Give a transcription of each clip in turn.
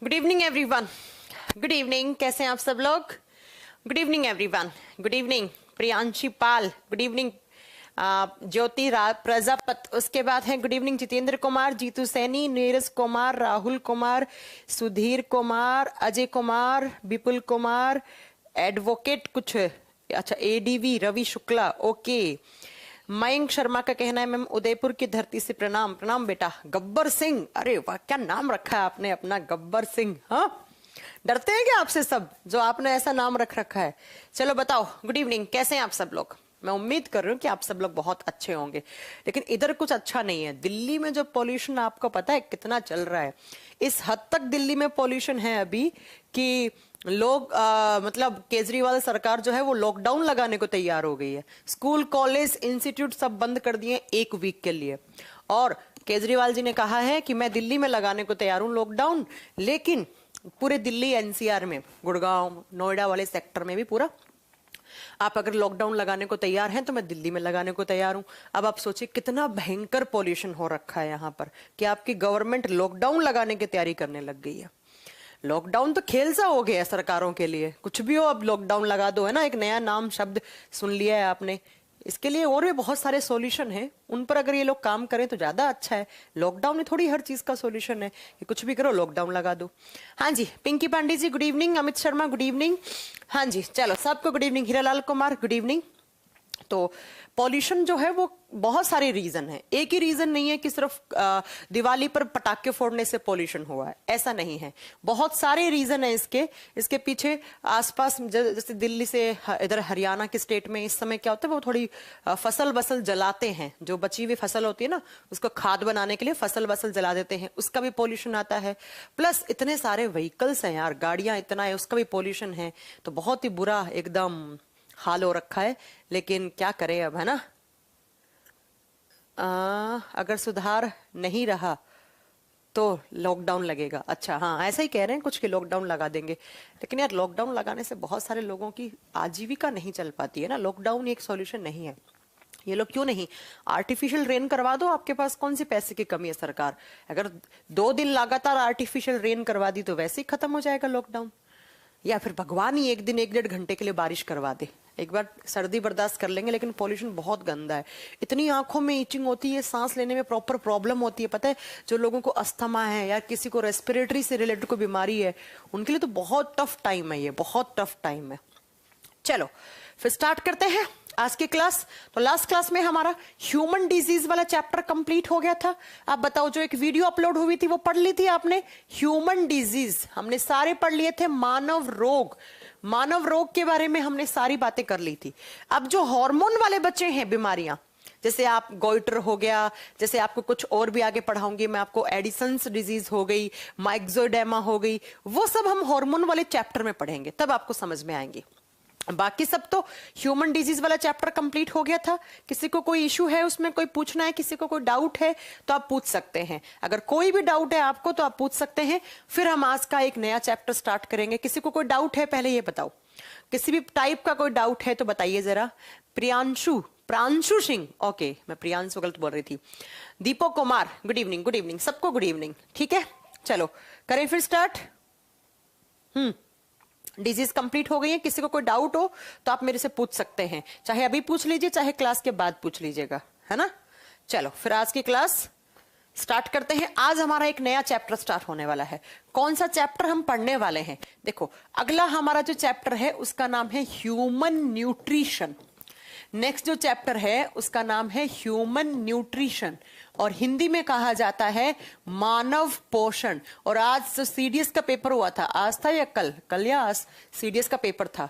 Good evening everyone. Good evening, कैसे हैं आप सब लोग? Good evening everyone. Good evening Priyanshi Pal. Good evening Jyoti Prajapat. उसके बाद है good evening Jitendra Kumar, Jitu Saini, Neeraj Kumar, Rahul Kumar, Sudhir Kumar, Ajay Kumar, Vipul Kumar, advocate कुछ, अच्छा एडीवी रवि शुक्ला, ओके। मयंक शर्मा का कहना है मैम उदयपुर की धरती से प्रणाम। प्रणाम बेटा। गब्बर सिंह, अरे वाह क्या नाम रखा है आपने अपना, गब्बर सिंह। हाँ, डरते हैं क्या आपसे सब जो आपने ऐसा नाम रख रखा है? चलो बताओ, गुड इवनिंग, कैसे हैं आप सब लोग? मैं उम्मीद कर रही हूँ कि आप सब लोग बहुत अच्छे होंगे, लेकिन इधर कुछ अच्छा नहीं है। दिल्ली में जो पॉल्यूशन आपको पता है कितना चल रहा है? इस हद तक दिल्ली में पॉल्यूशन है अभी कि लोग मतलब केजरीवाल सरकार जो है वो लॉकडाउन लगाने को तैयार हो गई है। स्कूल कॉलेज इंस्टीट्यूट सब बंद कर दिए 1 वीक के लिए। और केजरीवाल जी ने कहा है कि मैं दिल्ली में लगाने को तैयार हूं लॉकडाउन, लेकिन पूरे दिल्ली एनसीआर में, गुड़गांव नोएडा वाले सेक्टर में भी पूरा आप अगर लॉकडाउन लगाने को तैयार हैं तो मैं दिल्ली में लगाने को तैयार हूं। अब आप सोचिए कितना भयंकर पॉल्यूशन हो रखा है यहाँ पर कि आपकी गवर्नमेंट लॉकडाउन लगाने की तैयारी करने लग गई है। लॉकडाउन तो खेल सा हो गया है सरकारों के लिए, कुछ भी हो अब लॉकडाउन लगा दो, है ना। एक नया नाम शब्द सुन लिया है आपने। इसके लिए और भी बहुत सारे सॉल्यूशन हैं, उन पर अगर ये लोग काम करें तो ज्यादा अच्छा है। लॉकडाउन में थोड़ी हर चीज का सॉल्यूशन है कि कुछ भी करो लॉकडाउन लगा दो। हाँ जी, Pinky Pande ji good evening, Amit Sharma good evening. हाँ जी चलो सबको good evening. Heeralal Kumar good evening. तो पॉल्यूशन जो है वो बहुत सारे रीजन है, एक ही रीजन नहीं है कि सिर्फ दिवाली पर पटाखे फोड़ने से पॉल्यूशन हुआ है, ऐसा नहीं है। बहुत सारे रीजन है इसके पीछे। आसपास जैसे दिल्ली से इधर हरियाणा के स्टेट में इस समय क्या होता है, वो थोड़ी फसल वसल जलाते हैं, जो बची हुई फसल होती है ना उसको खाद बनाने के लिए फसल वसल जला देते हैं, उसका भी पॉल्यूशन आता है। प्लस इतने सारे व्हीकल्स हैं यार, गाड़ियां इतना है, उसका भी पॉल्यूशन है। तो बहुत ही बुरा एकदम हाल हो रखा है, लेकिन क्या करें अब, है ना। अगर सुधार नहीं रहा तो लॉकडाउन लगेगा। अच्छा हाँ, ऐसा ही कह रहे हैं कुछ कि लॉकडाउन लगा देंगे, लेकिन यार लॉकडाउन लगाने से बहुत सारे लोगों की आजीविका नहीं चल पाती है ना। लॉकडाउन एक सॉल्यूशन नहीं है। ये लोग क्यों नहीं आर्टिफिशियल रेन करवा दो, आपके पास कौन सी पैसे की कमी है सरकार? अगर 2 दिन लगातार आर्टिफिशियल रेन करवा दी तो वैसे ही खत्म हो जाएगा लॉकडाउन। या फिर भगवान ही एक दिन 1-1.5 घंटे के लिए बारिश करवा दे, एक बार सर्दी बर्दाश्त कर लेंगे। लेकिन पॉल्यूशन बहुत गंदा है, इतनी आंखों में इचिंग होती है, सांस लेने में प्रॉपर प्रॉब्लम होती है। पता है जो लोगों को अस्थमा है या किसी को रेस्पिरेटरी से रिलेटेड कोई बीमारी है, उनके लिए तो बहुत टफ टाइम है, ये बहुत टफ टाइम है। चलो फिर स्टार्ट करते हैं आज की क्लास। तो लास्ट क्लास में हमारा ह्यूमन डिजीज वाला चैप्टर कंप्लीट हो गया था। आप बताओ, जो एक वीडियो अपलोड हुई थी वो पढ़ ली थी आपने? ह्यूमन डिजीज हमने सारे पढ़ लिए थे। मानव रोग, मानव रोग के बारे में हमने सारी बातें कर ली थी। अब जो हार्मोन वाले बच्चे हैं बीमारियां, जैसे आप गोइटर हो गया, जैसे आपको कुछ और भी आगे पढ़ाऊंगी मैं आपको, एडिसन्स डिजीज हो गई, माइक्सोडेमा हो गई, वो सब हम हार्मोन वाले चैप्टर में पढ़ेंगे, तब आपको समझ में आएंगे। बाकी सब तो ह्यूमन डिजीज वाला चैप्टर कंप्लीट हो गया था। किसी को कोई इशू है उसमें, कोई पूछना है, किसी को कोई डाउट है तो आप पूछ सकते हैं। अगर कोई भी डाउट है आपको तो आप पूछ सकते हैं। फिर हम आज का एक नया चैप्टर स्टार्ट करेंगे। किसी को कोई डाउट है पहले ये बताओ, किसी भी टाइप का कोई डाउट है तो बताइए जरा। प्रांशु सिंह, ओके मैं प्रियांशु गलत बोल रही थी। Deepak Kumar good evening, good evening सबको, गुड इवनिंग। ठीक है चलो करें फिर स्टार्ट। डिजीज कंप्लीट हो गई है, किसी को कोई डाउट हो तो आप मेरे से पूछ सकते हैं, चाहे अभी पूछ लीजिए चाहे क्लास के बाद पूछ लीजिएगा, है ना। चलो फिर आज की क्लास स्टार्ट करते हैं। आज हमारा एक नया चैप्टर स्टार्ट होने वाला है। कौन सा चैप्टर हम पढ़ने वाले हैं? देखो अगला हमारा जो चैप्टर है उसका नाम है ह्यूमन न्यूट्रिशन। नेक्स्ट जो चैप्टर है उसका नाम है ह्यूमन न्यूट्रिशन, और हिंदी में कहा जाता है मानव पोषण। और आज जो सीडीएस का पेपर हुआ था, आज था या कल या आज सीडीएस का पेपर था,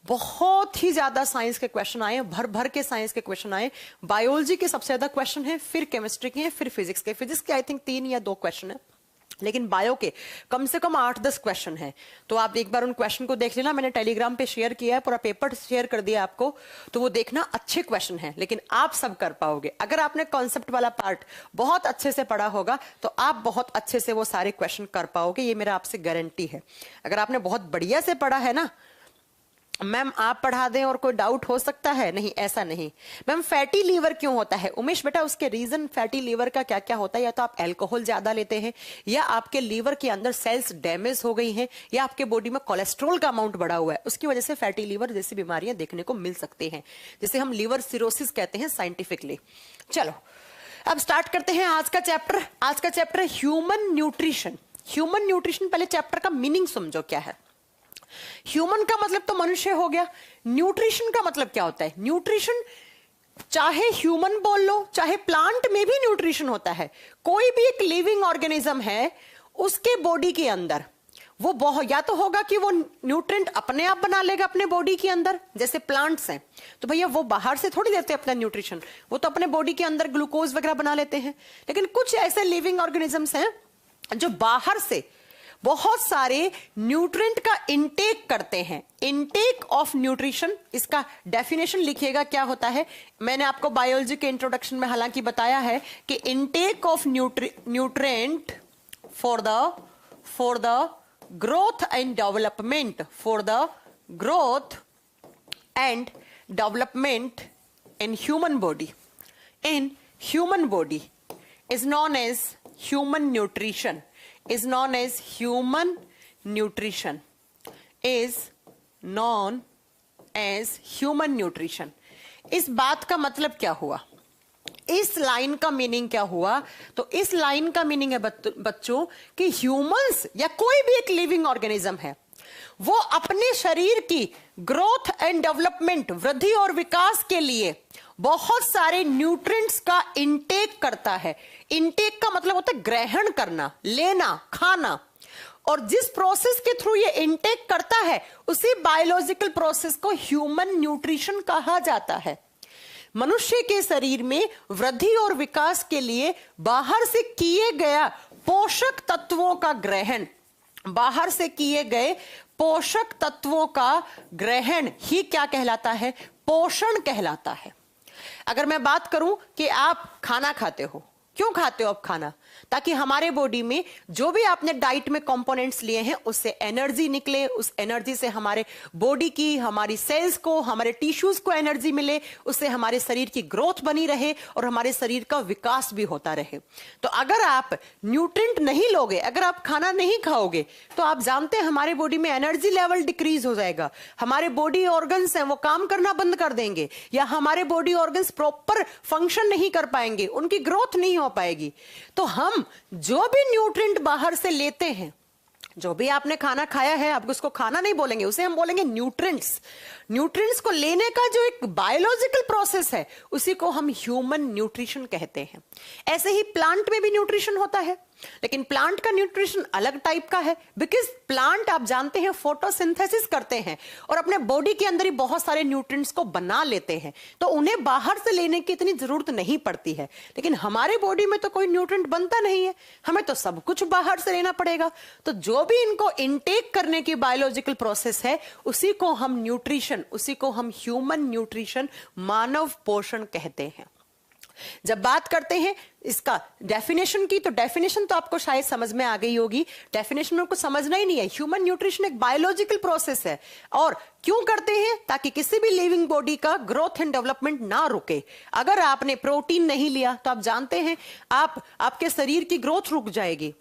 बहुत ही ज्यादा साइंस के क्वेश्चन आए, भर भर के साइंस के क्वेश्चन आए। बायोलॉजी के सबसे ज्यादा क्वेश्चन है, फिर केमिस्ट्री के हैं, फिर फिजिक्स के। फिजिक्स के आई थिंक 3 या 2 क्वेश्चन है, लेकिन बायो के कम से कम 8-10 क्वेश्चन है। तो आप एक बार उन क्वेश्चन को देख लेना, मैंने टेलीग्राम पे शेयर किया है, पूरा पेपर शेयर कर दिया आपको, तो वो देखना। अच्छे क्वेश्चन हैं, लेकिन आप सब कर पाओगे अगर आपने कॉन्सेप्ट वाला पार्ट बहुत अच्छे से पढ़ा होगा, तो आप बहुत अच्छे से वो सारे क्वेश्चन कर पाओगे, ये मेरा आपसे गारंटी है। अगर आपने बहुत बढ़िया से पढ़ा है ना मैम आप पढ़ा दें और कोई डाउट हो सकता है? नहीं, ऐसा नहीं। मैम फैटी लीवर क्यों होता है? उमेश बेटा उसके रीजन फैटी लीवर का क्या क्या होता है? या तो आप अल्कोहल ज्यादा लेते हैं, या आपके लीवर के अंदर सेल्स डैमेज हो गई हैं, या आपके बॉडी में कोलेस्ट्रॉल का अमाउंट बढ़ा हुआ है, उसकी वजह से फैटी लीवर जैसी बीमारियां देखने को मिल सकती हैं, जिसे हम लीवर सिरोसिस कहते हैं साइंटिफिकली। चलो अब स्टार्ट करते हैं आज का चैप्टर। आज का चैप्टर है ह्यूमन न्यूट्रिशन। ह्यूमन न्यूट्रिशन, पहले चैप्टर का मीनिंग समझो क्या है। ह्यूमन का मतलब तो मनुष्य हो गया। न्यूट्रिशन का मतलब क्या होता है? न्यूट्रिशन चाहे ह्यूमन बोल लो, चाहे प्लांट में भी न्यूट्रिशन होता है। कोई भी एक लिविंग ऑर्गेनिज्म है, उसके बॉडी के अंदर वो बहुत या तो होगा कि वो न्यूट्रिएंट अपने आप बना लेगा अपने बॉडी के अंदर, जैसे प्लांट्स हैं तो भैया वो बाहर से थोड़ी देते अपना न्यूट्रिशन, वो तो अपने बॉडी के अंदर ग्लूकोज वगैरह बना लेते हैं। लेकिन कुछ ऐसे लिविंग ऑर्गेनिजम्स हैं जो बाहर से बहुत सारे न्यूट्रिएंट का इनटेक करते हैं। इनटेक ऑफ न्यूट्रिशन, इसका डेफिनेशन लिखिएगा क्या होता है। मैंने आपको बायोलॉजी के इंट्रोडक्शन में हालांकि बताया है कि intake of nutrient for the growth and development, for the growth and development in human body is known as human nutrition, is known as human nutrition, is known as human nutrition। इस बात का मतलब क्या हुआ, इस line का meaning क्या हुआ? तो इस लाइन का मीनिंग है बच्चों कि ह्यूमंस या कोई भी एक लिविंग ऑर्गेनिज्म है, वो अपने शरीर की ग्रोथ एंड डेवलपमेंट, वृद्धि और विकास के लिए बहुत सारे न्यूट्रिएंट्स का इनटेक करता है। इनटेक का मतलब होता है ग्रहण करना, लेना, खाना। और जिस प्रोसेस के थ्रू ये इनटेक करता है उसी बायोलॉजिकल प्रोसेस को ह्यूमन न्यूट्रिशन कहा जाता है। मनुष्य के शरीर में वृद्धि और विकास के लिए बाहर से किए गया पोषक तत्वों का ग्रहण, बाहर से किए गए पोषक तत्वों का ग्रहण ही क्या कहलाता है? पोषण कहलाता है। अगर मैं बात करूं कि आप खाना खाते हो, क्यों खाते हो आप खाना? ताकि हमारे बॉडी में जो भी आपने डाइट में कंपोनेंट्स लिए हैं उससे एनर्जी निकले, उस एनर्जी से हमारे बॉडी की, हमारी सेल्स को, हमारे टिश्यूज को एनर्जी मिले, उससे हमारे शरीर की ग्रोथ बनी रहे और हमारे शरीर का विकास भी होता रहे। तो अगर आप न्यूट्रिएंट नहीं लोगे, अगर आप खाना नहीं खाओगे, तो आप जानते हैं हमारे बॉडी में एनर्जी लेवल डिक्रीज हो जाएगा, हमारे बॉडी ऑर्गन्स हैं वो काम करना बंद कर देंगे, या हमारे बॉडी ऑर्गन्स प्रॉपर फंक्शन नहीं कर पाएंगे, उनकी ग्रोथ नहीं हो पाएगी। तो हम जो भी न्यूट्रिएंट बाहर से लेते हैं, जो भी आपने खाना खाया है, आप उसको खाना नहीं बोलेंगे, उसे हम बोलेंगे न्यूट्रिएंट्स। न्यूट्रिएंट्स को लेने का जो एक बायोलॉजिकल प्रोसेस है उसी को हम ह्यूमन न्यूट्रिशन कहते हैं। ऐसे ही प्लांट में भी न्यूट्रिशन होता है, लेकिन प्लांट का न्यूट्रिशन अलग टाइप का है, बिकॉज प्लांट आप जानते हैं फोटोसिंथेसिस करते हैं और अपने बॉडी के अंदर ही बहुत सारे न्यूट्रिएंट्स को बना लेते हैं, तो उन्हें बाहर से लेने की इतनी जरूरत नहीं पड़ती है। लेकिन हमारे बॉडी में तो कोई न्यूट्रिएंट बनता नहीं है, हमें तो सब कुछ बाहर से लेना पड़ेगा। तो जो भी इनको इनटेक करने की बायोलॉजिकल प्रोसेस है उसी को हम न्यूट्रिशन, उसी को हम ह्यूमन न्यूट्रिशन, मानव पोषण कहते हैं। जब बात करते हैं इसका डेफिनेशन की, तो डेफिनेशन तो आपको शायद समझ में आ गई होगी। डेफिनेशन में कुछ समझना ही नहीं है। ह्यूमन न्यूट्रिशन एक बायोलॉजिकल प्रोसेस है, और क्यों करते हैं? ताकि किसी भी लिविंग बॉडी का ग्रोथ एंड डेवलपमेंट ना रुके। अगर आपने प्रोटीन नहीं लिया तो आप जानते हैं आपके शरीर की ग्रोथ रुक जाएगी,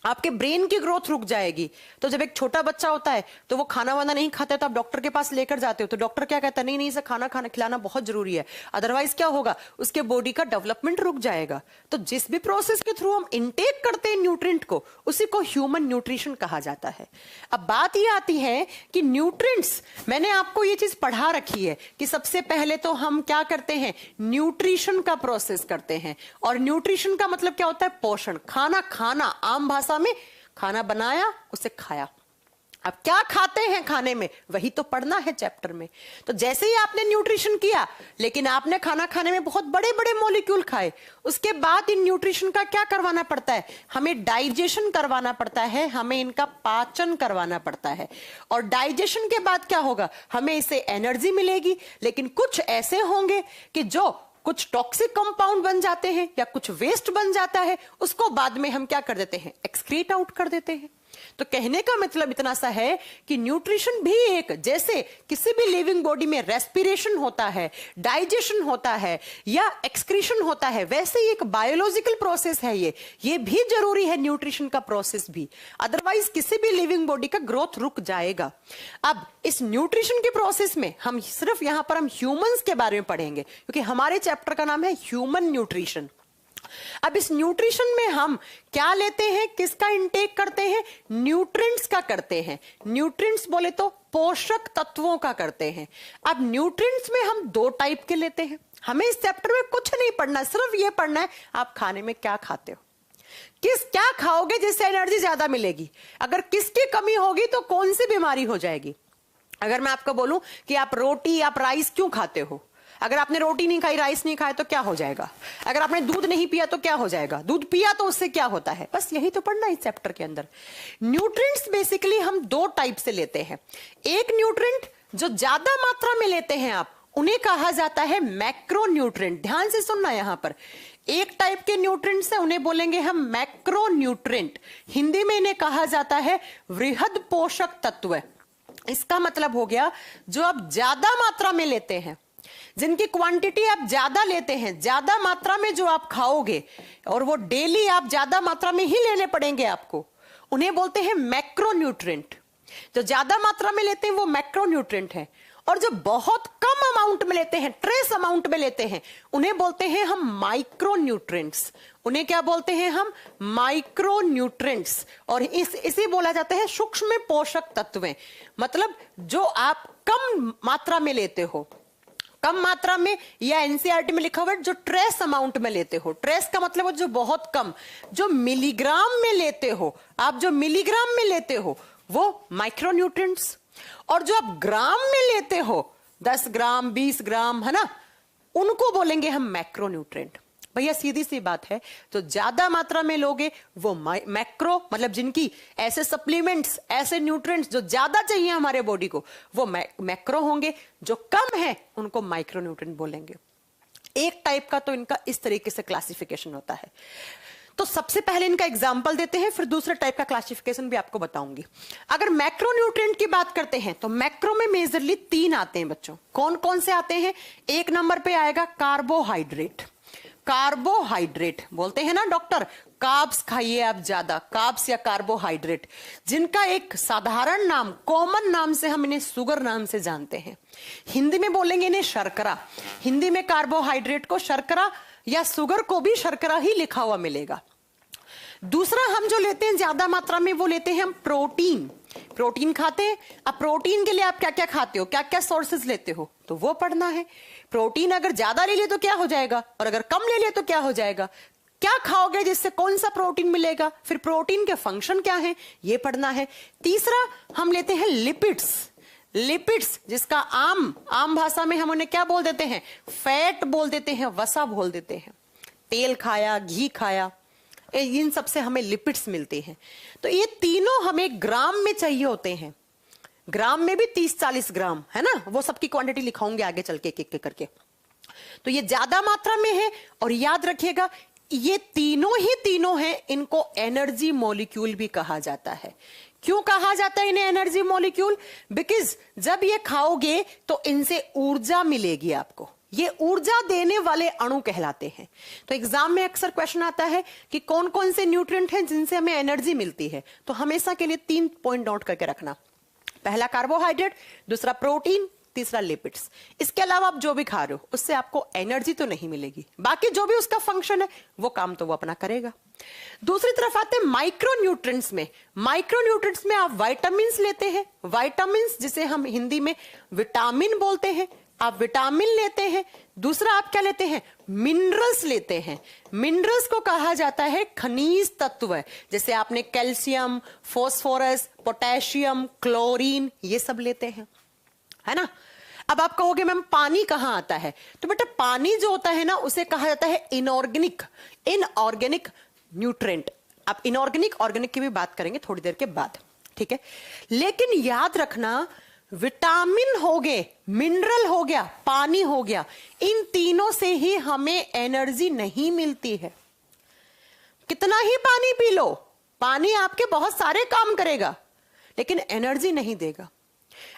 आपके ब्रेन की ग्रोथ रुक जाएगी। तो जब एक छोटा बच्चा होता है तो वो खाना वाना नहीं खाता है, तो आप डॉक्टर के पास लेकर जाते हो, तो डॉक्टर क्या कहता है? नहीं नहीं, इसे खाना खिलाना बहुत जरूरी है, अदरवाइज क्या होगा? उसके बॉडी का डेवलपमेंट रुक जाएगा। तो जिस भी प्रोसेस के थ्रू हम इनटेक करते हैं न्यूट्रिएंट को, उसी को ह्यूमन न्यूट्रिशन कहा जाता है। अब बात ये आती है कि न्यूट्रिएंट्स, मैंने आपको ये चीज पढ़ा रखी है कि सबसे पहले तो हम क्या करते हैं? न्यूट्रिशन का प्रोसेस करते हैं। और न्यूट्रिशन का मतलब क्या होता है? पोषण, खाना खाना, आम भाषा में खाना बनाया, उसे खाया। अब क्या खाते हैं खाने में, वही तो पढ़ना है चैप्टर में। तो जैसे ही आपने न्यूट्रिशन किया, लेकिन आपने खाना खाने में बहुत बड़े बड़े मॉलिक्यूल खाए, उसके बाद इन न्यूट्रिशन का क्या करवाना पड़ता है? हमें डाइजेशन करवाना पड़ता है, हमें इनका पाचन करवाना पड़ता है। और डाइजेशन के बाद क्या होगा? हमें इससे एनर्जी मिलेगी। लेकिन कुछ ऐसे होंगे कि जो कुछ टॉक्सिक कंपाउंड बन जाते हैं या कुछ वेस्ट बन जाता है, उसको बाद में हम क्या कर देते हैं? एक्सक्रीट आउट कर देते हैं। तो कहने का मतलब इतना सा है कि न्यूट्रिशन भी एक, जैसे किसी भी लिविंग बॉडी में रेस्पिरेशन होता है, डाइजेशन होता है या एक्सक्रीशन होता है, वैसे ही एक बायोलॉजिकल प्रोसेस है ये भी जरूरी है न्यूट्रिशन का प्रोसेस भी, अदरवाइज किसी भी लिविंग बॉडी का ग्रोथ रुक जाएगा। अब इस न्यूट्रिशन के प्रोसेस में हम सिर्फ यहां पर हम ह्यूमंस के बारे में पढ़ेंगे, क्योंकि हमारे चैप्टर का नाम है ह्यूमन न्यूट्रिशन। अब इस न्यूट्रिशन में हम क्या लेते हैं, किसका इंटेक करते हैं, न्यूट्रिएंट्स का करते हैं। न्यूट्रिएंट्स बोले तो पोषक तत्वों का करते हैं। अब न्यूट्रिएंट्स में हम 2 टाइप के लेते हैं। हमें इस चैप्टर में कुछ नहीं पढ़ना, सिर्फ ये पढ़ना है आप खाने में क्या खाते हो, क्या खाओगे जिससे एनर्जी ज्यादा मिलेगी, अगर किसकी कमी होगी तो कौन सी बीमारी हो जाएगी। अगर मैं आपको बोलूं कि आप रोटी, आप राइस क्यों खाते हो, अगर आपने रोटी नहीं खाई, राइस नहीं खाया तो क्या हो जाएगा, अगर आपने दूध नहीं पिया तो क्या हो जाएगा, दूध पिया तो उससे क्या होता है, बस यही तो पढ़ना है इस चैप्टर के अंदर। न्यूट्रिएंट्स बेसिकली हम 2 टाइप से लेते हैं। एक न्यूट्रिएंट जो ज्यादा मात्रा में लेते हैं आप, उन्हें कहा जाता है मैक्रो न्यूट्रिएंट। ध्यान से सुनना, यहां पर एक टाइप के न्यूट्रिएंट्स है, उन्हें बोलेंगे हम मैक्रो न्यूट्रिएंट। हिंदी में इन्हें कहा जाता है वृहद पोषक तत्व। इसका मतलब हो गया जो आप ज्यादा मात्रा में लेते हैं, जिनकी क्वांटिटी आप ज्यादा लेते हैं, ज्यादा मात्रा में जो आप खाओगे और वो डेली आप ज्यादा मात्रा में ही लेने पड़ेंगे आपको, उन्हें बोलते हैं मैक्रो न्यूट्रिएंट। जो ज्यादा मात्रा में लेते हैं वो मैक्रो न्यूट्रिएंट है, और जो बहुत कम अमाउंट में लेते हैं, ट्रेस अमाउंट में लेते हैं, उन्हें बोलते हैं हम माइक्रो न्यूट्रिएंट्स। उन्हें क्या बोलते हैं हम, माइक्रो न्यूट्रिएंट्स। और इसे बोला जाता है सूक्ष्म पोषक तत्व। मतलब जो आप कम मात्रा में लेते हो, कम मात्रा में, या एनसीईआरटी में लिखा हुआ है जो ट्रेस अमाउंट में लेते हो। ट्रेस का मतलब है जो बहुत कम, जो मिलीग्राम में लेते हो, आप जो मिलीग्राम में लेते हो वो माइक्रो न्यूट्रिएंट्स, और जो आप ग्राम में लेते हो 10 ग्राम 20 ग्राम, है ना, उनको बोलेंगे हम मैक्रो न्यूट्रिएंट। भैया सीधी सी बात है, तो ज्यादा मात्रा में लोगे वो मैक्रो, मतलब जिनकी ऐसे सप्लीमेंट्स, ऐसे न्यूट्रिएंट्स जो ज्यादा चाहिए हमारे बॉडी को, वो मैक्रो होंगे। जो कम है उनको माइक्रो न्यूट्रिएंट बोलेंगे। एक टाइप का तो इनका इस तरीके से क्लासिफिकेशन होता है। तो सबसे पहले इनका एग्जाम्पल देते हैं, फिर दूसरे टाइप का क्लासिफिकेशन भी आपको बताऊंगी। अगर मैक्रो न्यूट्रिएंट की बात करते हैं तो मैक्रो में मेजरली 3 आते हैं बच्चों। कौन कौन से आते हैं? एक नंबर पे आएगा कार्बोहाइड्रेट। कार्बोहाइड्रेट बोलते हैं ना डॉक्टर, कार्ब्स खाइए आप ज्यादा, कार्ब्स या कार्बोहाइड्रेट, जिनका एक साधारण नाम, कॉमन नाम से हम इन्हें शुगर नाम से जानते हैं। हिंदी में बोलेंगे इन्हें शर्करा। हिंदी में कार्बोहाइड्रेट को शर्करा या शुगर को भी शर्करा ही लिखा हुआ मिलेगा। दूसरा हम जो लेते हैं ज्यादा मात्रा में, वो लेते हैं हम प्रोटीन। प्रोटीन खाते हैं। अब प्रोटीन के लिए आप क्या क्या खाते हो, क्या क्या सोर्सेज लेते हो, तो वो पढ़ना है। प्रोटीन अगर ज्यादा ले लिया तो क्या हो जाएगा, और अगर कम ले लिया तो क्या हो जाएगा, क्या खाओगे जिससे कौन सा प्रोटीन मिलेगा, फिर प्रोटीन के फंक्शन क्या है, ये पढ़ना है। तीसरा हम लेते हैं लिपिड्स। लिपिड्स जिसका आम भाषा में हम उन्हें क्या बोल देते हैं, फैट बोल देते हैं, वसा बोल देते हैं। तेल खाया, घी खाया, इन सब से हमें लिपिड्स मिलते हैं। तो ये तीनों हमें ग्राम में चाहिए होते हैं। ग्राम में भी 30-40 ग्राम है ना, वो सबकी क्वांटिटी लिखाऊंगे आगे चल के एक करके। तो ये ज्यादा मात्रा में है, और याद रखिएगा ये तीनों हैं, इनको एनर्जी मॉलिक्यूल भी कहा जाता है। क्यों कहा जाता है इन्हें एनर्जी मॉलिक्यूल? बिकॉज जब ये खाओगे तो इनसे ऊर्जा मिलेगी आपको, ये ऊर्जा देने वाले अणु कहलाते हैं। तो एग्जाम में अक्सर क्वेश्चन आता है कि कौन कौन से न्यूट्रिएंट हैं जिनसे हमें एनर्जी मिलती है, तो हमेशा के लिए 3 पॉइंट नोट करके रखना। पहला कार्बोहाइड्रेट, दूसरा प्रोटीन, तीसरा लिपिड्स। इसके अलावा आप जो भी खा रहे हो उससे आपको एनर्जी तो नहीं मिलेगी, बाकी जो भी उसका फंक्शन है वो काम तो वो अपना करेगा। दूसरी तरफ आते हैं माइक्रो न्यूट्रिएंट्स में। माइक्रो न्यूट्रिएंट्स में आप विटामिन लेते हैं, विटामिन जिसे हम हिंदी में विटामिन बोलते हैं, आप विटामिन लेते हैं। दूसरा आप क्या लेते हैं, मिनरल्स लेते हैं। मिनरल्स को कहा जाता है खनिज तत्व, जैसे आपने कैल्शियम, फास्फोरस, पोटेशियम, क्लोरीन, ये सब लेते हैं, है ना। अब आप कहोगे मैम पानी कहां आता है, तो बेटा पानी जो होता है ना उसे कहा जाता है इनऑर्गेनिक न्यूट्रिएंट। आप इनऑर्गेनिक ऑर्गेनिक की भी बात करेंगे थोड़ी देर के बाद, ठीक है। लेकिन याद रखना, विटामिन हो गए, मिनरल हो गया, पानी हो गया, इन तीनों से ही हमें एनर्जी नहीं मिलती है। कितना ही पानी पी लो, पानी आपके बहुत सारे काम करेगा लेकिन एनर्जी नहीं देगा।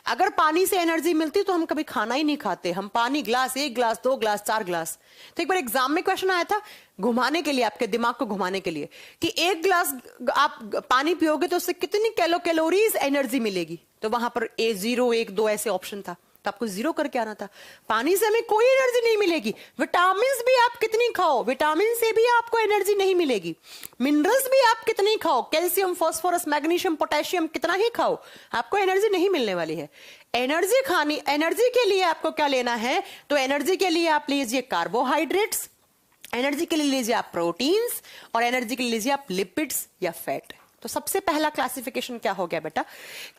अगर पानी से एनर्जी मिलती तो हम कभी खाना ही नहीं खाते। हम पानी ग्लास, 1 ग्लास, 2 ग्लास, 4 ग्लास। तो एक बार एग्जाम में क्वेश्चन आया था घुमाने के लिए, आपके दिमाग को घुमाने के लिए, कि 1 ग्लास आप पानी पियोगे तो उससे कितनी कैलोरीज एनर्जी मिलेगी। तो वहां पर 0, 1, 2 ऐसे ऑप्शन था, तो आपको 0 करके आना था। पानी से हमें कोई एनर्जी नहीं मिलेगी। विटामिन भी आप कितनी खाओ, विटामिन से भी आपको एनर्जी नहीं मिलेगी। मिनरल्स भी आप कितनी खाओ, कैल्शियम, फास्फोरस, मैग्नीशियम, पोटेशियम, कितना ही खाओ, आपको एनर्जी नहीं मिलने वाली है। एनर्जी खानी, एनर्जी के लिए आपको क्या लेना है, तो एनर्जी के लिए आप लीजिए कार्बोहाइड्रेट्स, एनर्जी के लिए लीजिए आप प्रोटीन्स, और एनर्जी के लिए लीजिए आप लिपिड्स या फैट। तो सबसे पहला क्लासिफिकेशन क्या हो गया बेटा,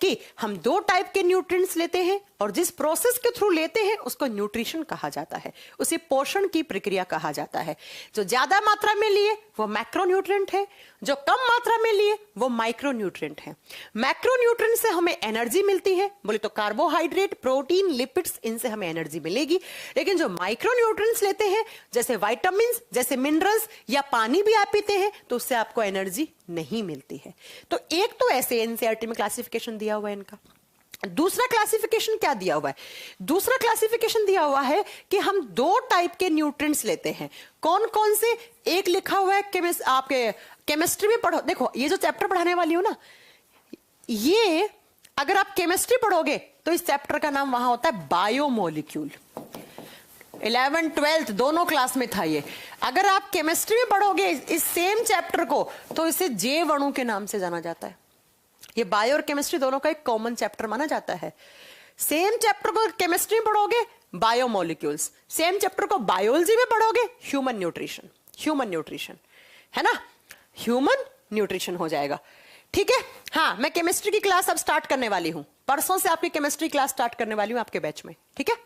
कि हम 2 टाइप के न्यूट्रिएंट्स लेते हैं और जिस प्रोसेस के थ्रू लेते हैं उसको न्यूट्रिशन कहा जाता है, उसे पोषण की प्रक्रिया कहा जाता है। जो ज्यादा मात्रा में लिए वो मैक्रोन्यूट्रिएंट है, जो कम मात्रा में लिए वो माइक्रोन्यूट्रिएंट है। मैक्रोन्यूट्रिएंट से हमें एनर्जी मिलती है, बोले तो कार्बोहाइड्रेट, प्रोटीन, लिपिड्स, इनसे हमें एनर्जी मिलेगी। लेकिन जो माइक्रोन्यूट्रिएंट्स लेते हैं, जैसे विटामिन, जैसे मिनरल्स या पानी भी आप पीते हैं, तो उससे आपको एनर्जी नहीं मिलती है। तो एक तो ऐसे एनसीईआरटी में क्लासिफिकेशन दिया हुआ है इनका। दूसरा क्लासिफिकेशन क्या दिया हुआ है, दूसरा क्लासिफिकेशन दिया हुआ है कि हम 2 टाइप के न्यूट्रिएंट्स लेते हैं। कौन कौन से, एक लिखा हुआ है आपके केमिस्ट्री में पढ़ो, देखो ये जो चैप्टर पढ़ाने वाली हूं ना, ये अगर आप केमिस्ट्री पढ़ोगे तो इस चैप्टर का नाम वहां होता है बायोमोलिक्यूल। 11th 12th दोनों क्लास में था ये। अगर आप केमिस्ट्री में पढ़ोगे इस सेम चैप्टर को तो इसे जैव अणु के नाम से जाना जाता है। ये बायो और केमिस्ट्री दोनों का एक कॉमन चैप्टर माना जाता है। सेम चैप्टर को केमिस्ट्री में पढ़ोगे बायोमोलिक्यूल्स, सेम चैप्टर को बायोलॉजी में पढ़ोगे ह्यूमन न्यूट्रिशन, ह्यूमन न्यूट्रिशन है ना, ह्यूमन न्यूट्रिशन हो जाएगा। ठीक है, हाँ मैं केमिस्ट्री की क्लास अब स्टार्ट करने वाली हूं, परसों से आपकी केमिस्ट्री क्लास स्टार्ट करने वाली हूं आपके बैच में। ठीक है,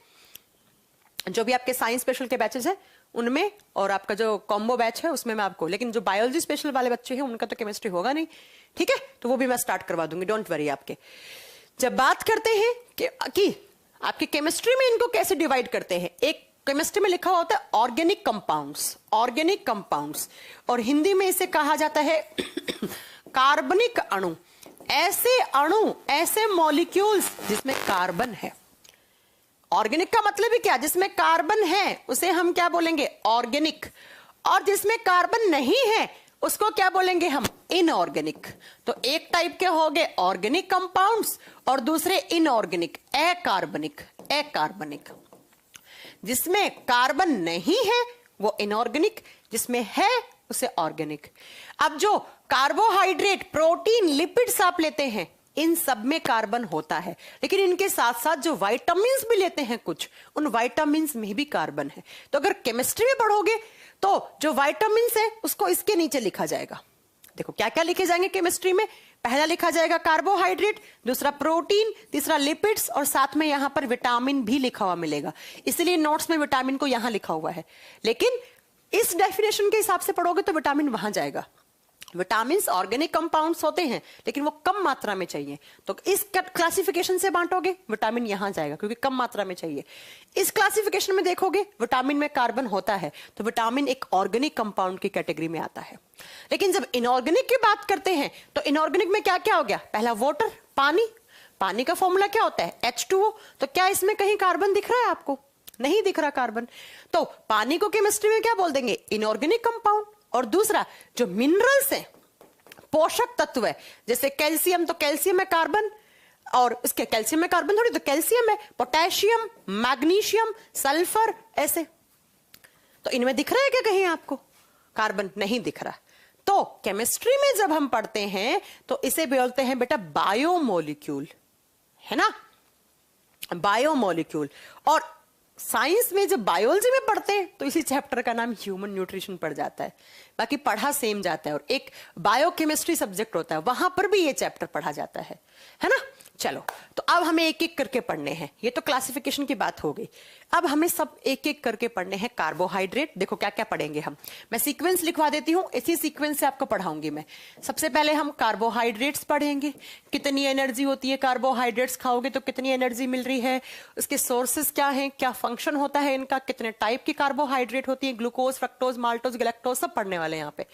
जो भी आपके साइंस स्पेशल के बैचेस हैं उनमें और आपका जो कॉम्बो बैच है उसमें मैं आपको, लेकिन जो बायोलॉजी स्पेशल वाले बच्चे हैं उनका तो केमिस्ट्री होगा नहीं। ठीक है, तो वो भी मैं स्टार्ट करवा दूंगी, डोंट वरी। आपके जब बात करते हैं कि आपकी केमिस्ट्री में इनको कैसे डिवाइड करते हैं, एक केमिस्ट्री में लिखा हुआ होता है ऑर्गेनिक कंपाउंड्स, ऑर्गेनिक कंपाउंड्स, और हिंदी में इसे कहा जाता है कार्बनिक अणु। ऐसे अणु, ऐसे मॉलिक्यूल्स जिसमें कार्बन है। ऑर्गेनिक का मतलब ही क्या, जिसमें कार्बन है उसे हम क्या बोलेंगे, ऑर्गेनिक, और जिसमें कार्बन नहीं है उसको क्या बोलेंगे हम, इनऑर्गेनिक। तो एक टाइप के हो गए ऑर्गेनिक कंपाउंड्स और दूसरे इनऑर्गेनिक, अकार्बनिक, अकार्बनिक। जिसमें कार्बन नहीं है वो इनऑर्गेनिक, जिसमें है उसे ऑर्गेनिक। अब जो कार्बोहाइड्रेट, प्रोटीन, लिपिड्स आप लेते हैं इन सब में कार्बन होता है, लेकिन इनके साथ साथ जो विटामिन्स भी लेते हैं कुछ, उन विटामिन्स में भी कार्बन है। तो अगर केमिस्ट्री में पढ़ोगे तो जो विटामिन्स है उसको इसके नीचे लिखा जाएगा। देखो क्या क्या लिखे जाएंगे केमिस्ट्री में, पहला लिखा जाएगा कार्बोहाइड्रेट, दूसरा प्रोटीन, तीसरा लिपिड्स, और साथ में यहां पर विटामिन भी लिखा हुआ मिलेगा। इसलिए नोट्स में विटामिन को यहां लिखा हुआ है, लेकिन इस डेफिनेशन के हिसाब से पढ़ोगे तो विटामिन वहां जाएगा। विटामिन ऑर्गेनिक कंपाउंड्स होते हैं लेकिन वो कम मात्रा में चाहिए, तो इस क्लासिफिकेशन से बांटोगे विटामिन यहां जाएगा क्योंकि कम मात्रा में चाहिए। इस क्लासिफिकेशन में देखोगे विटामिन में कार्बन होता है तो विटामिन एक ऑर्गेनिक कंपाउंड की कैटेगरी में आता है। लेकिन जब इनऑर्गेनिक की बात करते हैं तो इनऑर्गेनिक में क्या क्या हो गया, पहला वाटर, पानी, पानी का फॉर्मूला क्या होता है H2O। तो क्या इसमें कहीं कार्बन दिख रहा है आपको, नहीं दिख रहा कार्बन, तो पानी को केमिस्ट्री में क्या बोल देंगे, इनऑर्गेनिक कंपाउंड। और दूसरा जो मिनरल्स है, पोषक तत्व है, जैसे कैल्शियम, तो कैल्शियम में कार्बन, और इसके कैल्शियम में कार्बन थोड़ी, तो कैल्शियम है, पोटेशियम, मैग्नीशियम, सल्फर, ऐसे। तो इनमें दिख रहा है क्या कहीं आपको कार्बन, नहीं दिख रहा। तो केमिस्ट्री में जब हम पढ़ते हैं तो इसे बोलते हैं बेटा बायोमोलिक्यूल, है ना, बायोमोलिक्यूल। और साइंस में जब बायोलॉजी में पढ़ते हैं तो इसी चैप्टर का नाम ह्यूमन न्यूट्रिशन पड़ जाता है, बाकी पढ़ा सेम जाता है। और एक बायोकेमिस्ट्री सब्जेक्ट होता है वहां पर भी ये चैप्टर पढ़ा जाता है ना। चलो, तो अब हमें एक एक करके पढ़ने हैं, ये तो क्लासिफिकेशन की बात हो गई। अब हमें सब एक एक करके पढ़ने हैं। कार्बोहाइड्रेट, देखो क्या क्या पढ़ेंगे हम, मैं सीक्वेंस लिखवा देती हूं, इसी सीक्वेंस से आपको पढ़ाऊंगी मैं। सबसे पहले हम कार्बोहाइड्रेट्स पढ़ेंगे, कितनी एनर्जी होती है, कार्बोहाइड्रेट्स खाओगे तो कितनी एनर्जी मिल रही है, उसके सोर्सेस क्या हैं, क्या फंक्शन होता है इनका, कितने टाइप की कार्बोहाइड्रेट होती है, ग्लूकोज, फ्रक्टोज, माल्टोज, गैलेक्टोज, सब पढ़ने वाले हैं यहाँ पे।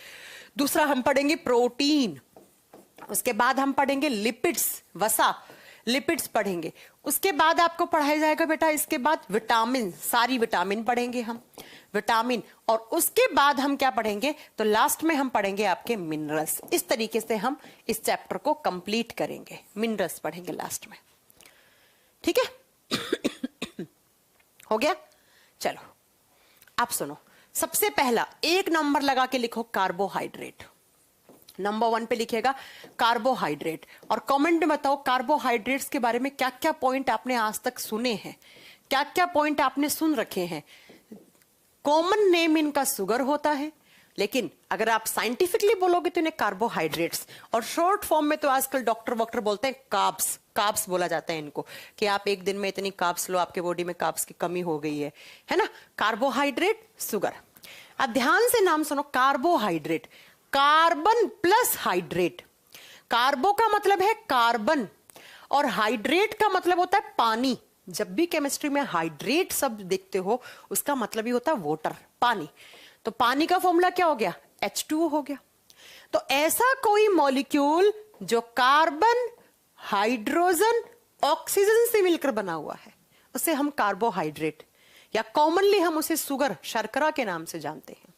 दूसरा हम पढ़ेंगे प्रोटीन, उसके बाद हम पढ़ेंगे लिपिड्स, वसा, लिपिड्स पढ़ेंगे। उसके बाद आपको पढ़ाया जाएगा बेटा इसके बाद विटामिन, सारी विटामिन पढ़ेंगे हम, विटामिन। और उसके बाद हम क्या पढ़ेंगे, तो लास्ट में हम पढ़ेंगे आपके मिनरल्स। इस तरीके से हम इस चैप्टर को कंप्लीट करेंगे, मिनरल्स पढ़ेंगे लास्ट में, ठीक है। हो गया, चलो आप सुनो। सबसे पहला एक नंबर लगा के लिखो कार्बोहाइड्रेट। नंबर 1 पे लिखेगा कार्बोहाइड्रेट, और कमेंट में बताओ कार्बोहाइड्रेट्स के बारे में क्या क्या पॉइंट आपने आज तक सुने हैं, क्या क्या पॉइंट आपने सुन रखे हैं। कॉमन नेम इनका शुगर होता है, लेकिन अगर आप साइंटिफिकली बोलोगे तो इन्हें कार्बोहाइड्रेट्स, और शॉर्ट फॉर्म में तो आजकल डॉक्टर बोलते हैं कार्ब्स, कार्ब्स बोला जाता है इनको, कि आप एक दिन में इतनी कार्ब्स लो, आपके बॉडी में कार्ब्स की कमी हो गई है ना। Carbohydrate, sugar. अब ध्यान से नाम सुनो, कार्बोहाइड्रेट, कार्बन प्लस हाइड्रेट। कार्बो का मतलब है कार्बन, और हाइड्रेट का मतलब होता है पानी। जब भी केमिस्ट्री में हाइड्रेट शब्द देखते हो उसका मतलब ही होता है वाटर, पानी। तो पानी का फॉर्मूला क्या हो गया, H2O हो गया। तो ऐसा कोई मॉलिक्यूल जो कार्बन, हाइड्रोजन, ऑक्सीजन से मिलकर बना हुआ है उसे हम कार्बोहाइड्रेट, या कॉमनली हम उसे शुगर, शर्करा के नाम से जानते हैं।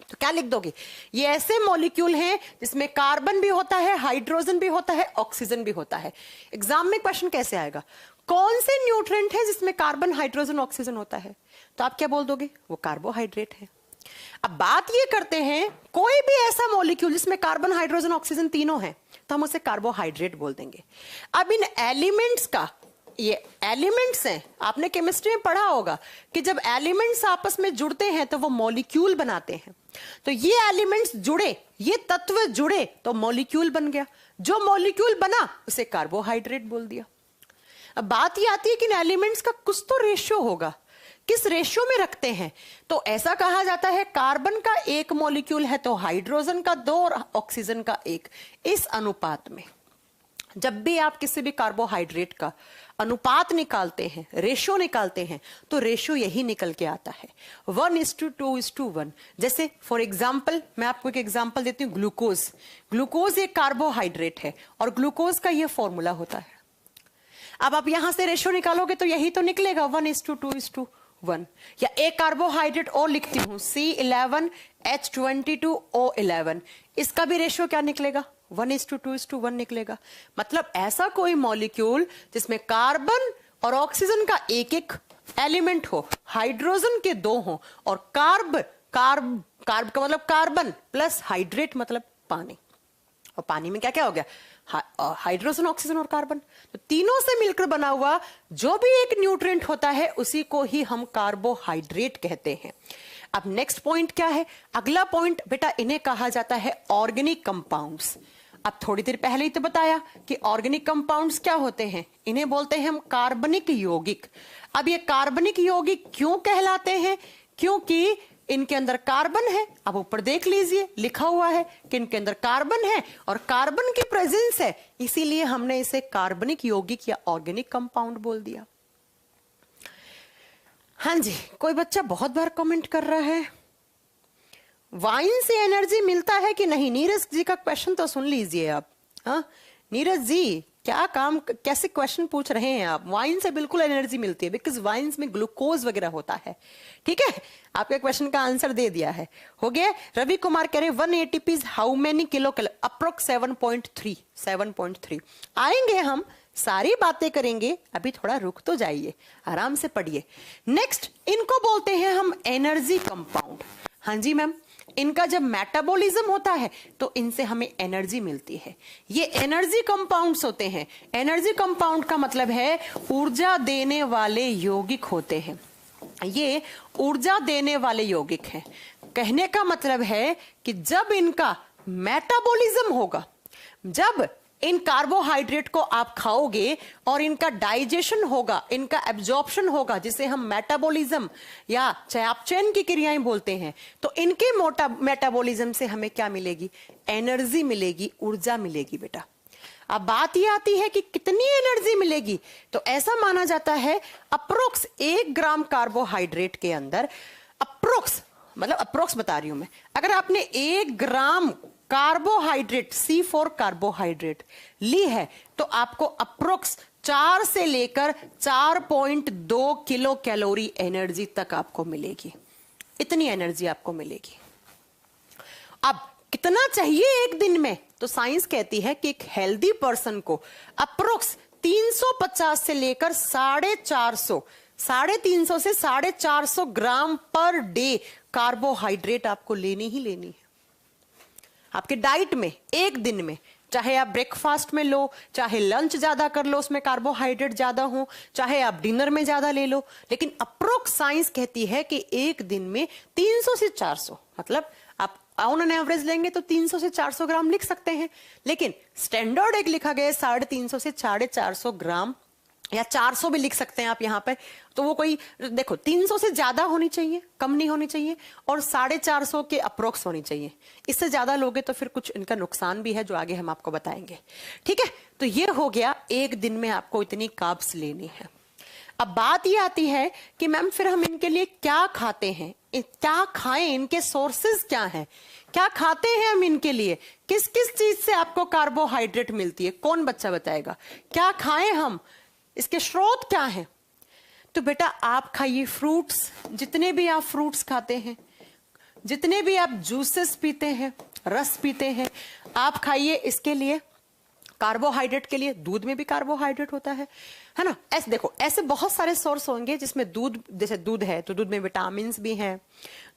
तो क्या लिख दोगे, ये ऐसे मॉलिक्यूल हैं जिसमें कार्बन भी होता है, हाइड्रोजन भी होता है, ऑक्सीजन भी होता है। एग्जाम में क्वेश्चन कैसे आएगा, कौन से न्यूट्रिएंट है जिसमें कार्बन, हाइड्रोजन, ऑक्सीजन होता है, तो आप क्या बोल दोगे, वो कार्बोहाइड्रेट है। अब बात ये करते हैं, कोई भी ऐसा मॉलिक्यूल जिसमें कार्बन, हाइड्रोजन, ऑक्सीजन तीनों है तो हम उसे कार्बोहाइड्रेट बोल देंगे। अब इन एलिमेंट्स का, ये एलिमेंट्स हैं, आपने केमिस्ट्री में पढ़ा होगा कि जब एलिमेंट्स आपस में जुड़ते हैं तो वो मॉलिक्यूल बनाते हैं। तो ये एलिमेंट्स जुड़े, ये तत्व जुड़े तो मॉलिक्यूल बन गया, जो मॉलिक्यूल बना उसे कार्बोहाइड्रेट बोल दिया। अब बात ये आती है कि इन एलिमेंट्स का कुछ तो रेशियो होगा, किस रेशियो में रखते हैं, तो ऐसा कहा जाता है कार्बन का 1 मॉलिक्यूल है तो हाइड्रोजन का 2 और ऑक्सीजन का 1, इस अनुपात में। जब भी आप किसी भी कार्बोहाइड्रेट का अनुपात निकालते हैं, रेशियो निकालते हैं, तो रेशियो यही निकल के आता है 1:2:1। जैसे फॉर एग्जाम्पल, मैं आपको एक एग्जाम्पल देती हूँ, ग्लूकोज। ग्लूकोज एक कार्बोहाइड्रेट है और ग्लूकोज का यह फॉर्मूला होता है। अब आप यहां से रेशियो निकालोगे तो यही तो निकलेगा 1:2:1। या एक कार्बोहाइड्रेट और लिखती हूं, C11H22O11, इसका भी रेशियो क्या निकलेगा, 1:2:1 निकलेगा। मतलब ऐसा कोई मॉलिक्यूल जिसमें कार्बन और ऑक्सीजन का 1-1 एलिमेंट हो, हाइड्रोजन के 2 हो, और कार्ब का मतलब कार्बन प्लस हाइड्रेट मतलब पानी, और पानी में क्या क्या हो गया, हाइड्रोजन, ऑक्सीजन और कार्बन। तो तीनों से मिलकर बना हुआ जो भी एक न्यूट्रिएंट होता है उसी को ही हम कार्बोहाइड्रेट कहते हैं। अब नेक्स्ट पॉइंट क्या है, अगला पॉइंट बेटा, इन्हें कहा जाता है ऑर्गेनिक कंपाउंड्स। अब थोड़ी देर पहले ही तो बताया कि ऑर्गेनिक कंपाउंड्स क्या होते हैं, इन्हें बोलते हैं हम कार्बनिक यौगिक। अब ये कार्बनिक यौगिक क्यों कहलाते हैं, क्योंकि इनके अंदर कार्बन है। अब ऊपर देख लीजिए, लिखा हुआ है कि इनके अंदर कार्बन है और कार्बन की प्रेजेंस है, इसीलिए हमने इसे कार्बनिक यौगिक या ऑर्गेनिक कंपाउंड बोल दिया। हाँ जी, कोई बच्चा बहुत बार कमेंट कर रहा है, वाइन से एनर्जी मिलता है कि नहीं। नीरज जी का क्वेश्चन तो सुन लीजिए आप। हाँ नीरज जी, क्या काम, कैसे क्वेश्चन पूछ रहे हैं आप। वाइन से बिल्कुल एनर्जी मिलती है, बिकॉज वाइन्स में ग्लूकोज वगैरह होता है। ठीक है, आपके क्वेश्चन का आंसर दे दिया है, हो गया। रवि कुमार कह रहे 1 ATP how many kilo, approx 7.3 आएंगे, हम सारी बातें करेंगे, अभी थोड़ा रुक तो जाइए, आराम से पढ़िए। नेक्स्ट, इनको बोलते हैं हम एनर्जी कंपाउंड। हाँ जी मैम, इनका जब मेटाबॉलिज्म होता है तो इनसे हमें एनर्जी मिलती है। ये एनर्जी कंपाउंड्स होते हैं। एनर्जी कंपाउंड का मतलब है ऊर्जा देने वाले यौगिक होते हैं। ये ऊर्जा देने वाले यौगिक हैं। कहने का मतलब है कि जब इनका मेटाबॉलिज्म होगा, जब इन कार्बोहाइड्रेट को आप खाओगे और इनका डाइजेशन होगा, इनका एब्जॉर्प्शन होगा, जिसे हम मेटाबॉलिज्म या चयापचयन की क्रियाएं बोलते हैं, तो इनके मेटाबॉलिज्म से हमें क्या मिलेगी, एनर्जी मिलेगी, ऊर्जा मिलेगी बेटा। अब बात यह आती है कि कितनी एनर्जी मिलेगी, तो ऐसा माना जाता है अप्रोक्स 1 ग्राम कार्बोहाइड्रेट के अंदर, अप्रोक्स मतलब अप्रोक्स बता रही हूं मैं, अगर आपने 1 ग्राम कार्बोहाइड्रेट, C4 कार्बोहाइड्रेट ली है तो आपको अप्रोक्स 4 से लेकर 4.2 किलो कैलोरी एनर्जी तक आपको मिलेगी। इतनी एनर्जी आपको मिलेगी। अब कितना चाहिए एक दिन में? तो साइंस कहती है कि एक हेल्दी पर्सन को अप्रोक्स 350 से लेकर 350 से 450 ग्राम पर डे कार्बोहाइड्रेट आपको लेनी ही लेनी है आपके डाइट में एक दिन में। चाहे आप ब्रेकफास्ट में लो, चाहे लंच ज्यादा कर लो, उसमें कार्बोहाइड्रेट ज्यादा हो, चाहे आप डिनर में ज्यादा ले लो, लेकिन अप्रोक्स साइंस कहती है कि एक दिन में 300 से 400, मतलब आप ऑन एन एवरेज लेंगे तो 300 से 400 ग्राम लिख सकते हैं, लेकिन स्टैंडर्ड एक लिखा गया है 350 से 450 ग्राम, या 400 भी लिख सकते हैं आप यहाँ पे। तो वो कोई देखो 300 से ज्यादा होनी चाहिए, कम नहीं होनी चाहिए, और 450 के अप्रोक्स होनी चाहिए। इससे ज्यादा लोगे तो फिर कुछ इनका नुकसान भी है जो आगे हम आपको बताएंगे। ठीक है, तो ये हो गया एक दिन में आपको इतनी कार्ब्स लेनी है। अब बात ये आती है कि मैम फिर हम इनके लिए क्या खाते हैं, क्या खाएं, इनके सोर्सेज क्या हैं, क्या खाते हैं हम इनके लिए, किस किस चीज से आपको कार्बोहाइड्रेट मिलती है, कौन बच्चा बताएगा? क्या खाएं हम, इसके स्रोत क्या हैं? तो बेटा आप खाइए फ्रूट्स, जितने भी आप फ्रूट्स खाते हैं, जितने भी आप जूसेस पीते हैं, रस पीते हैं, आप खाइए इसके लिए, कार्बोहाइड्रेट के लिए। दूध में भी कार्बोहाइड्रेट होता है ना। ऐसे देखो, ऐसे बहुत सारे सोर्स होंगे जिसमें दूध, जैसे दूध है तो दूध में विटामिन भी हैं,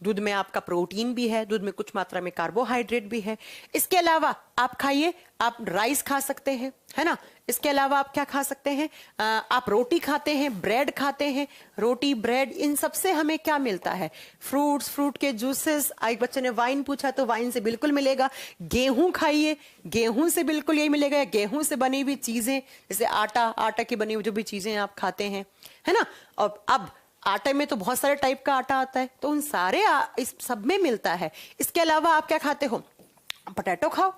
दूध में आपका प्रोटीन भी है, दूध में कुछ मात्रा में कार्बोहाइड्रेट भी है। इसके अलावा आप खाइए, आप राइस खा सकते हैं, है ना। इसके अलावा आप क्या खा सकते हैं? आप रोटी खाते हैं, ब्रेड खाते हैं, रोटी ब्रेड, इन सब से हमें क्या मिलता है? फ्रूट्स, फ्रूट के जूसेस। एक बच्चे ने वाइन पूछा तो वाइन से बिल्कुल मिलेगा। गेहूं खाइए, गेहूं से बिल्कुल यही मिलेगा। गेहूं से बनी हुई चीजें, जैसे आटा, आटा की बनी हुई जो भी चीजें आप खाते हैं, है ना। और अब आटे में तो बहुत सारे टाइप का आटा आता है, तो उन सारे इस सब में मिलता है। इसके अलावा आप क्या खाते हो? पोटैटो खाओ,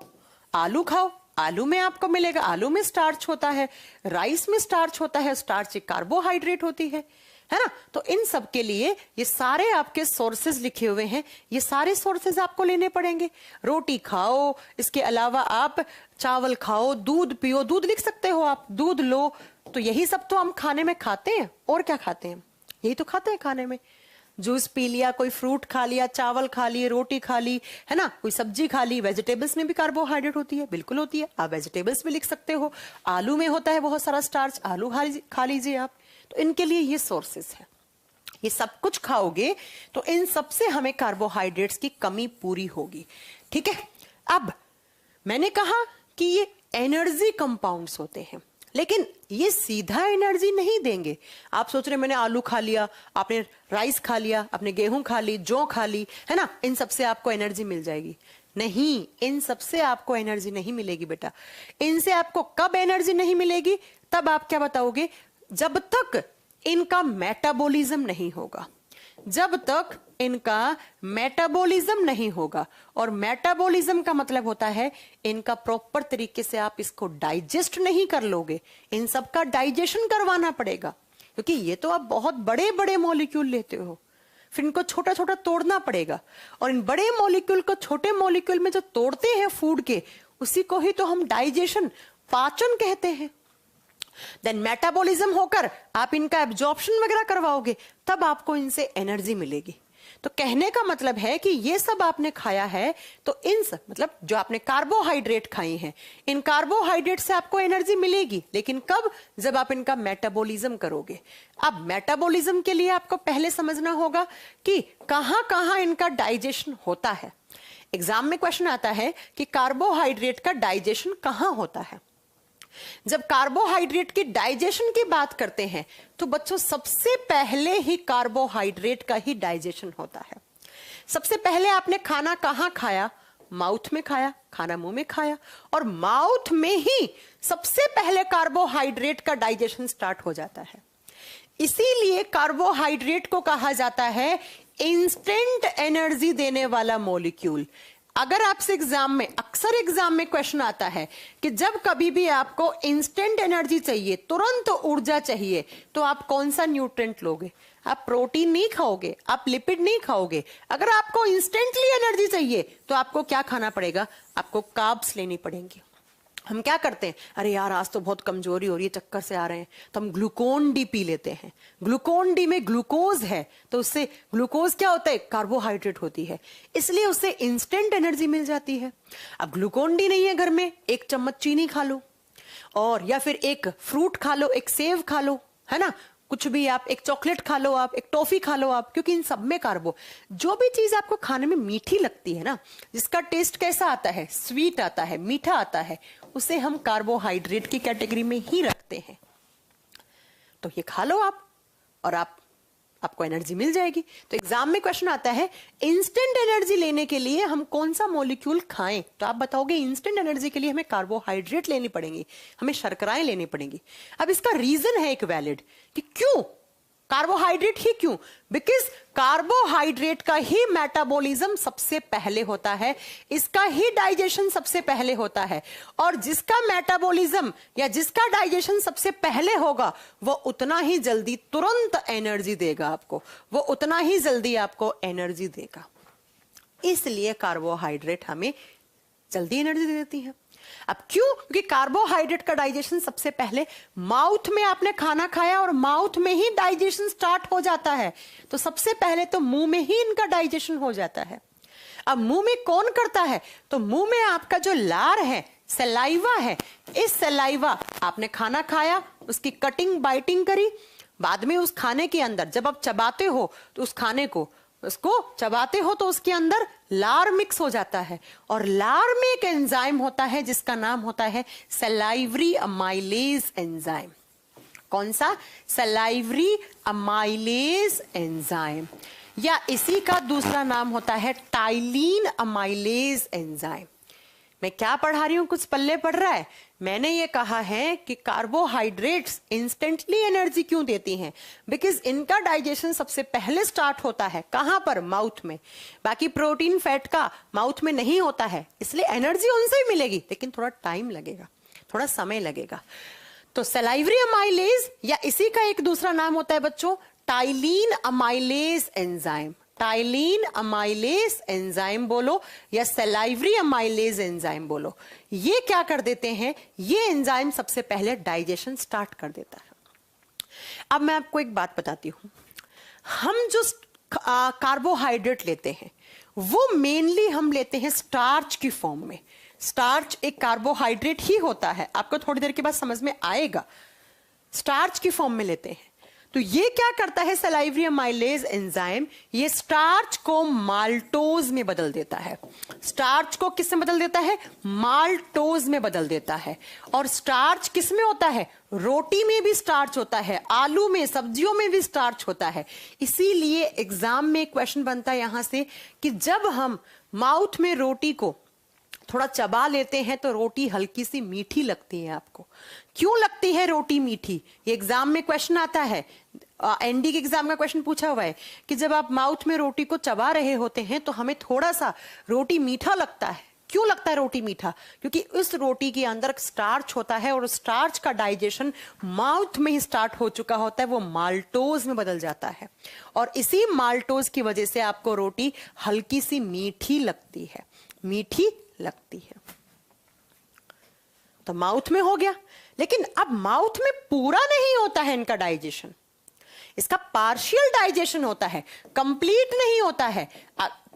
आलू खाओ, आलू में आपको मिलेगा, आलू में स्टार्च होता है, राइस में स्टार्च होता है, स्टार्च एक कार्बोहाइड्रेट होती है ना। तो इन सब के लिए ये सारे आपके सोर्सेज लिखे हुए हैं, ये सारे सोर्सेज आपको लेने पड़ेंगे। रोटी खाओ, इसके अलावा आप चावल खाओ, दूध पियो, दूध लिख सकते हो आप, दूध लो। तो यही सब तो हम खाने में खाते हैं, और क्या खाते हैं? यही तो खाते हैं खाने में। जूस पी लिया, कोई फ्रूट खा लिया, चावल खा लिए, रोटी खा ली, है ना, कोई सब्जी खा ली। वेजिटेबल्स में भी कार्बोहाइड्रेट होती है, बिल्कुल होती है, आप वेजिटेबल्स भी लिख सकते हो। आलू में होता है बहुत सारा स्टार्च, आलू खा लीजिए आप। तो इनके लिए ये सोर्सेस है। ये सब कुछ खाओगे तो इन सब से हमें कार्बोहाइड्रेट्स की कमी पूरी होगी। ठीक है, अब मैंने कहा कि ये एनर्जी कंपाउंड्स होते हैं, लेकिन ये सीधा एनर्जी नहीं देंगे। आप सोच रहे मैंने आलू खा लिया, आपने राइस खा लिया, आपने गेहूं खा ली, जौ खा ली, है ना, इन सब से आपको एनर्जी मिल जाएगी। नहीं, इन सब से आपको एनर्जी नहीं मिलेगी बेटा। इनसे आपको कब एनर्जी नहीं मिलेगी? तब आप क्या बताओगे? जब तक इनका मेटाबॉलिज्म नहीं होगा, जब तक इनका मेटाबॉलिज्म नहीं होगा। और मेटाबॉलिज्म का मतलब होता है इनका प्रॉपर तरीके से आप इसको डाइजेस्ट नहीं कर लोगे, इन सब का डाइजेशन करवाना पड़ेगा, क्योंकि ये तो आप बहुत बड़े बड़े मॉलिक्यूल लेते हो, फिर इनको छोटा छोटा तोड़ना पड़ेगा। और इन बड़े मॉलिक्यूल को छोटे मॉलिक्यूल में जो तोड़ते हैं फूड के, उसी को ही तो हम डाइजेशन, पाचन कहते हैं। देन मेटाबॉलिज्म होकर आप इनका एब्जॉर्प्शन वगैरह करवाओगे, तब आपको इनसे एनर्जी मिलेगी। तो कहने का मतलब है कि ये सब आपने खाया है, तो इन सब मतलब जो आपने कार्बोहाइड्रेट खाए हैं, इन कार्बोहाइड्रेट से आपको एनर्जी मिलेगी, लेकिन कब? जब आप इनका मेटाबॉलिज्म करोगे। अब मेटाबॉलिज्म के लिए आपको पहले समझना होगा कि कहां कहां इनका डाइजेशन होता है। एग्जाम में क्वेश्चन आता है कि कार्बोहाइड्रेट का डाइजेशन कहां होता है। जब कार्बोहाइड्रेट की डाइजेशन की बात करते हैं तो बच्चों सबसे पहले ही कार्बोहाइड्रेट का ही डाइजेशन होता है। सबसे पहले आपने खाना कहां खाया? माउथ में खाया, खाना मुंह में खाया, और माउथ में ही सबसे पहले कार्बोहाइड्रेट का डाइजेशन स्टार्ट हो जाता है। इसीलिए कार्बोहाइड्रेट को कहा जाता है इंस्टेंट एनर्जी देने वाला मॉलिक्यूल। अगर आपसे एग्जाम में, अक्सर एग्जाम में क्वेश्चन आता है कि जब कभी भी आपको इंस्टेंट एनर्जी चाहिए, तुरंत ऊर्जा चाहिए, तो आप कौन सा न्यूट्रिएंट लोगे? आप प्रोटीन नहीं खाओगे, आप लिपिड नहीं खाओगे। अगर आपको इंस्टेंटली एनर्जी चाहिए तो आपको क्या खाना पड़ेगा? आपको कार्ब्स लेनी पड़ेंगी। हम क्या करते हैं, अरे यार आज तो बहुत कमजोरी हो रही है, चक्कर से आ रहे हैं, तो हम ग्लूकोन डी पी लेते हैं। ग्लूकोन डी में ग्लूकोज है, तो उससे ग्लूकोज क्या होता है? कार्बोहाइड्रेट होती है, इसलिए उससे इंस्टेंट एनर्जी मिल जाती है। अब ग्लूकोन डी नहीं है घर में, एक चम्मच चीनी खा लो, और या फिर एक फ्रूट खा लो, एक सेव खा लो, है ना, कुछ भी आप, एक चॉकलेट खा लो, आप एक टॉफी खा लो आप, क्योंकि इन सब में कार्बो, जो भी चीज आपको खाने में मीठी लगती है ना, जिसका टेस्ट कैसा आता है? स्वीट आता है, मीठा आता है, उसे हम कार्बोहाइड्रेट की कैटेगरी में ही रखते हैं। तो ये खा लो आप, और आपको एनर्जी मिल जाएगी। तो एग्जाम में क्वेश्चन आता है इंस्टेंट एनर्जी लेने के लिए हम कौन सा मॉलिक्यूल खाएं, तो आप बताओगे इंस्टेंट एनर्जी के लिए हमें कार्बोहाइड्रेट लेनी पड़ेंगी, हमें शर्कराएं लेनी पड़ेंगी। अब इसका रीजन है एक वैलिड कि क्यों कार्बोहाइड्रेट ही क्यों? बिकॉज कार्बोहाइड्रेट का ही मेटाबॉलिज्म सबसे पहले होता है, इसका ही डाइजेशन सबसे पहले होता है, और जिसका मेटाबॉलिज्म या जिसका डाइजेशन सबसे पहले होगा वो उतना ही जल्दी तुरंत एनर्जी देगा आपको, वो उतना ही जल्दी आपको एनर्जी देगा। इसलिए कार्बोहाइड्रेट हमें जल्दी एनर्जी दे देती है। अब क्यों? क्योंकि कार्बोहाइड्रेट का डाइजेशन सबसे पहले माउथ में, आपने खाना खाया और माउथ में ही डाइजेशन स्टार्ट हो जाता है, तो सबसे पहले तो मुंह में ही इनका डाइजेशन हो जाता है। अब मुंह में कौन करता है? तो मुंह में आपका जो लार है, सलाइवा है, इस सलाइवा, आपने खाना खाया, उसकी कटिंग बाइटिंग करी, बाद में उस खाने के अंदर जब आप चबाते हो तो उस खाने को, उसको चबाते हो तो उसके अंदर लार मिक्स हो जाता है, और लार में एक एंजाइम होता है जिसका नाम होता है सलाइवरी अमाइलेज एंजाइम। कौन सा? सलाइवरी अमाइलेज एंजाइम, या इसी का दूसरा नाम होता है टाइलिन अमाइलेज एंजाइम। मैं क्या पढ़ा रही हूं, कुछ पल्ले पड़ रहा है? मैंने ये कहा है कि कार्बोहाइड्रेट्स इंस्टेंटली एनर्जी क्यों देती हैं? बिकॉज इनका डाइजेशन सबसे पहले स्टार्ट होता है कहां पर? माउथ में। बाकी प्रोटीन फैट का माउथ में नहीं होता है, इसलिए एनर्जी उनसे ही मिलेगी, लेकिन थोड़ा टाइम लगेगा, थोड़ा समय लगेगा। तो सलाइवरी अमाइलेज, या इसी का एक दूसरा नाम होता है बच्चों ptyalin amylase enzyme. Ptyalin amylase enzyme बोलो या सलाइवरी अमाइलेज एंजाइम बोलो, ये क्या कर देते हैं? ये एंजाइम सबसे पहले डाइजेशन स्टार्ट कर देता है। अब मैं आपको एक बात बताती हूं, हम जो कार्बोहाइड्रेट लेते हैं वो मेनली हम लेते हैं स्टार्च की फॉर्म में। स्टार्च एक कार्बोहाइड्रेट ही होता है, आपको थोड़ी देर के बाद समझ में आएगा। स्टार्च की फॉर्म में लेते हैं, तो ये क्या करता है सलाइवरी अमाइलेज एंजाइम? ये स्टार्च को माल्टोज में बदल देता है। स्टार्च को किस में बदल देता है? माल्टोज में बदल देता है। और स्टार्च किस में होता है? रोटी में भी स्टार्च होता है, आलू में, सब्जियों में भी स्टार्च होता है। इसीलिए एग्जाम में क्वेश्चन बनता है यहां से कि जब हम माउथ में रोटी को थोड़ा चबा लेते हैं तो रोटी हल्की सी मीठी लगती है आपको। क्यों लगती है रोटी मीठी? ये एग्जाम में क्वेश्चन आता है, एनडी के एग्जाम का क्वेश्चन पूछा हुआ है कि जब आप माउथ में रोटी को चबा रहे होते हैं तो हमें थोड़ा सा रोटी मीठा लगता है। क्यों लगता है रोटी मीठा? क्योंकि उस रोटी के अंदर स्टार्च होता है, और स्टार्च का डाइजेशन माउथ में ही स्टार्ट हो चुका होता है, वो माल्टोज में बदल जाता है, और इसी माल्टोज की वजह से आपको रोटी हल्की सी मीठी लगती है, मीठी लगती है। तो माउथ में हो गया, लेकिन अब माउथ में पूरा नहीं होता है इनका डाइजेशन, इसका पार्शियल डाइजेशन होता है, कंप्लीट नहीं होता है।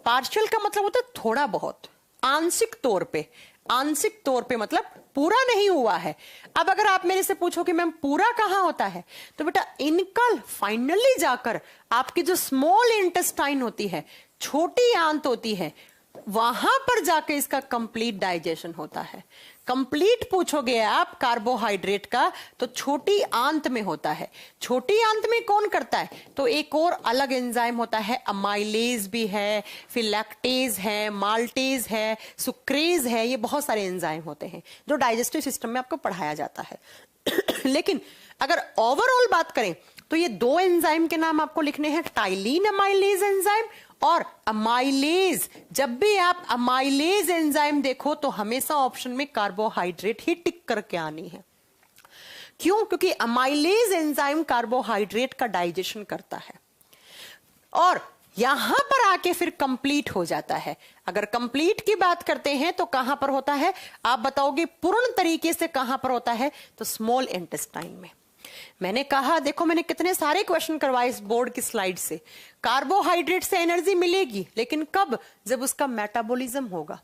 पार्शियल का मतलब होता है थोड़ा बहुत, आंशिक तौर पे, आंशिक तौर पे मतलब पूरा नहीं हुआ है। अब अगर आप मेरे से पूछो कि मैम पूरा कहां होता है, तो बेटा इनका फाइनली जाकर आपकी जो स्मॉल इंटेस्टाइन होती है, छोटी आंत होती है, वहां पर जाके इसका कंप्लीट डाइजेशन होता है। कंप्लीट पूछोगे आप कार्बोहाइड्रेट का तो छोटी आंत में होता है। छोटी आंत में कौन करता है? तो एक और अलग एंजाइम होता है, अमाइलेज भी है, फिर लैक्टेज है, माल्टेज है, सुक्रेज है, ये बहुत सारे एंजाइम होते हैं जो डाइजेस्टिव सिस्टम में आपको पढ़ाया जाता है। लेकिन अगर ओवरऑल बात करें तो ये दो एंजाइम के नाम आपको लिखने हैं, टाइलिन अमाइलेज एंजाइम और अमाइलेज, जब भी आप अमाइलेज एंजाइम देखो तो हमेशा ऑप्शन में कार्बोहाइड्रेट ही टिक करके आनी है। क्यों? क्योंकि अमाइलेज एंजाइम कार्बोहाइड्रेट का डाइजेशन करता है और यहां पर आके फिर कंप्लीट हो जाता है। अगर कंप्लीट की बात करते हैं तो कहां पर होता है, आप बताओगे पूर्ण तरीके से कहां पर होता है, तो स्मॉल इंटेस्टाइन में। मैंने कहा, देखो मैंने कितने सारे क्वेश्चन करवाए इस बोर्ड की स्लाइड से। कार्बोहाइड्रेट से एनर्जी मिलेगी, लेकिन कब? जब उसका मेटाबॉलिज्म होगा,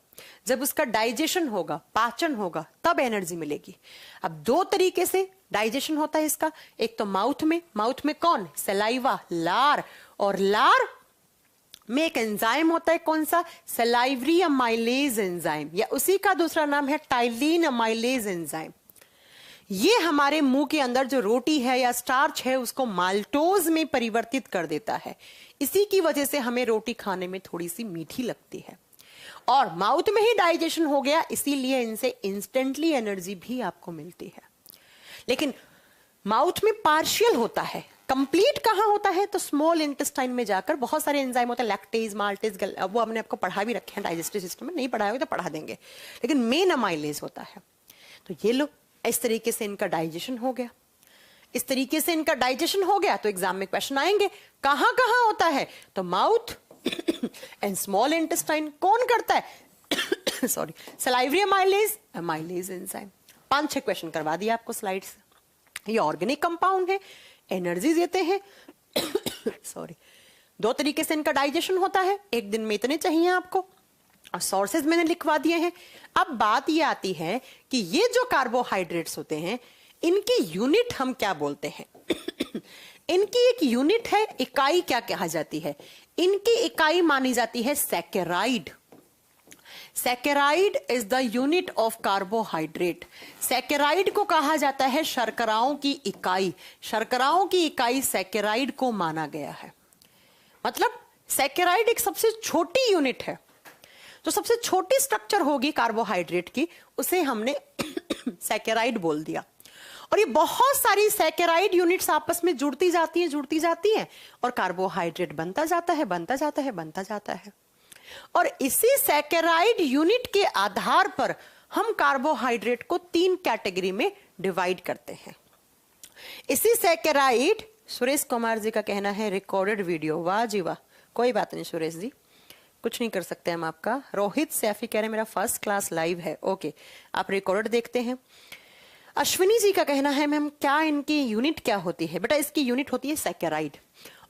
जब उसका डाइजेशन होगा, पाचन होगा, तब एनर्जी मिलेगी। अब दो तरीके से डाइजेशन होता है इसका, एक तो माउथ में कौन? सलाइवा, लार, और लार में एक एंजाइम होता है, कौन सा? सलाइवरी अमाइलेज एंजाइम, या उसी का दूसरा नाम है टाइलिन अमाइलेज एंजाइम। ये हमारे मुंह के अंदर जो रोटी है या स्टार्च है उसको माल्टोज में परिवर्तित कर देता है। इसी की वजह से हमें रोटी खाने में थोड़ी सी मीठी लगती है। और माउथ में ही डाइजेशन हो गया, इसीलिए इनसे इंस्टेंटली एनर्जी भी आपको मिलती है। लेकिन माउथ में पार्शियल होता है, कंप्लीट कहां होता है? तो स्मॉल इंटेस्टाइन में जाकर बहुत सारे एंजाइम होते हैं, लैक्टेज, माल्टेज, वो हमने आपको पढ़ा भी रखे हैं डाइजेस्टिव सिस्टम में, नहीं पढ़ाया हो तो पढ़ा देंगे। लेकिन मेन अमाइलेज होता है। तो ये लो, इस तरीके से इनका डाइजेशन हो गया, इस तरीके से इनका डाइजेशन हो गया। तो एग्जाम में क्वेश्चन आएंगे, कहां कहां होता है? तो माउथ एंड स्मॉल इंटेस्टाइन। कौन करता है? Sorry, salivary amylase, amylase enzyme. 5-6 question करवा दिया आपको स्लाइड से। ये ऑर्गेनिक कंपाउंड है, एनर्जी देते हैं। सॉरी, दो तरीके से इनका डाइजेशन होता है, एक दिन में इतने चाहिए आपको, और सोर्सेज मैंने लिखवा दिए हैं। अब बात ये आती है कि ये जो कार्बोहाइड्रेट्स होते हैं, इनकी यूनिट हम क्या बोलते हैं? इनकी एक यूनिट है, इकाई क्या कहा जाती है? इनकी इकाई मानी जाती है saccharide. Saccharide is the unit of carbohydrate. Saccharide को कहा जाता है शर्कराओं की इकाई। शर्कराओं की इकाई सैकेराइड को माना गया है। मतलब सैकेराइड एक सबसे छोटी यूनिट है, तो सबसे छोटी स्ट्रक्चर होगी कार्बोहाइड्रेट की, उसे हमने सैकेराइड बोल दिया। और ये बहुत सारी सैकेराइड यूनिट्स आपस में जुड़ती जाती हैं और कार्बोहाइड्रेट बनता जाता है। और इसी सैकेराइड यूनिट के आधार पर हम कार्बोहाइड्रेट को 3 कैटेगरी में डिवाइड करते हैं। इसी सैकेराइड, सुरेश कुमार जी का कहना है रिकॉर्डेड वीडियो, वाह जी वाह, कोई बात नहीं सुरेश जी, कुछ नहीं कर सकते हम आपका। रोहित सैफी कह रहे हैं मेरा फर्स्ट क्लास लाइव है, ओके, आप रिकॉर्डेड देखते हैं। अश्विनी जी का कहना है मैम क्या इनकी यूनिट क्या होती है? बेटा इसकी यूनिट होती है सैकेराइड,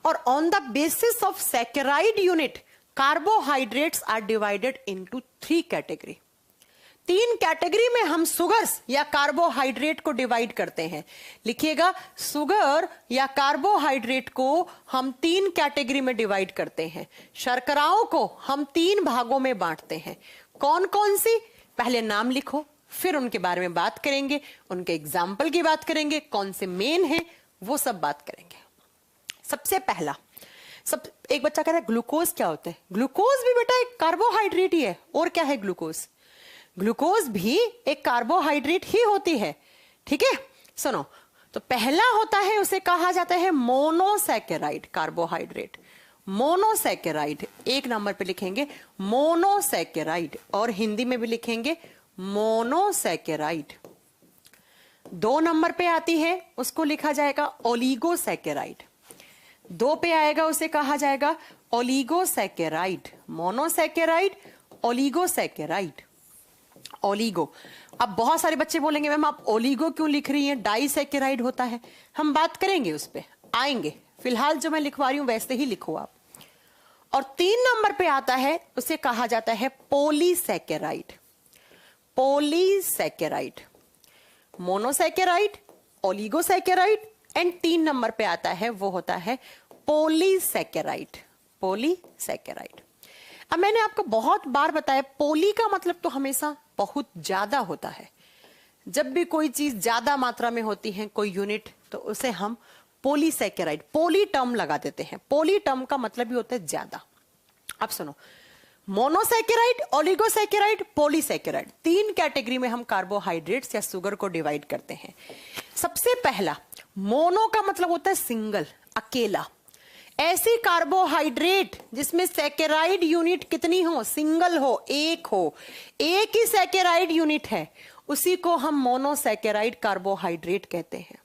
और on the basis of saccharide unit carbohydrates are divided into 3 category. 3 category में हम सुगर्स या कार्बोहाइड्रेट को डिवाइड करते हैं। लिखिएगा, सुगर या कार्बोहाइड्रेट को हम 3 कैटेगरी में डिवाइड करते हैं। शर्कराओं को हम 3 भागों में बांटते हैं। कौन कौन सी? पहले नाम लिखो, फिर उनके बारे में बात करेंगे, उनके एग्जाम्पल की बात करेंगे, कौन से मेन है वो सब बात करेंगे। सबसे पहला, एक बच्चा कह रहा है ग्लूकोज क्या होता है? ग्लूकोज भी बेटा एक कार्बोहाइड्रेट ही है। और क्या है ग्लूकोज? ग्लूकोज भी एक कार्बोहाइड्रेट ही होती है। ठीक है, सुनो, तो पहला होता है, उसे कहा जाता है मोनोसैकेराइड कार्बोहाइड्रेट। मोनोसैकेराइड 1 नंबर पे लिखेंगे मोनोसैकेराइड, और हिंदी में भी लिखेंगे मोनोसैकेराइड। 2 नंबर पे आती है, उसको लिखा जाएगा ओलिगोसैकेराइड। 2 पे आएगा, उसे कहा जाएगा ओलिगोसैकेराइड। Monosaccharide, oligosaccharide. ओलिगो, अब बहुत सारे बच्चे बोलेंगे मैम आप ओलिगो क्यों लिख रही हैं, डाइसैकेराइड होता है। हम बात करेंगे, उस पे आएंगे, फिलहाल जो मैं लिखवा रही हूं वैसे ही लिखो आप। और 3 नंबर पे आता है, उसे कहा जाता है polysaccharide. Polysaccharide, monosaccharide, oligosaccharide, and 3 number पे आता है, वो होता है पॉलीसैकेराइड। पॉलीसैकेराइड। अब मैंने आपको बहुत बार बताया, पोली का मतलब तो हमेशा बहुत ज्यादा होता है। जब भी कोई चीज ज्यादा मात्रा में होती है, कोई यूनिट, तो उसे हम पॉलीसैकेराइड, पोली टर्म लगा देते हैं। पोली टर्म का मतलब भी होता है ज्यादा। अब सुनो, मोनोसैकेराइड, ओलिगोसैकेराइड, पॉलीसैकेराइड, 3 कैटेगरी में हम कार्बोहाइड्रेट्स या शुगर को डिवाइड करते हैं। सबसे पहला, मोनो का मतलब होता है सिंगल, अकेला। ऐसी कार्बोहाइड्रेट जिसमें सैकेराइड यूनिट कितनी हो, सिंगल हो, एक ही सैकेराइड यूनिट है, उसी को हम मोनोसैकेराइड कार्बोहाइड्रेट कहते हैं।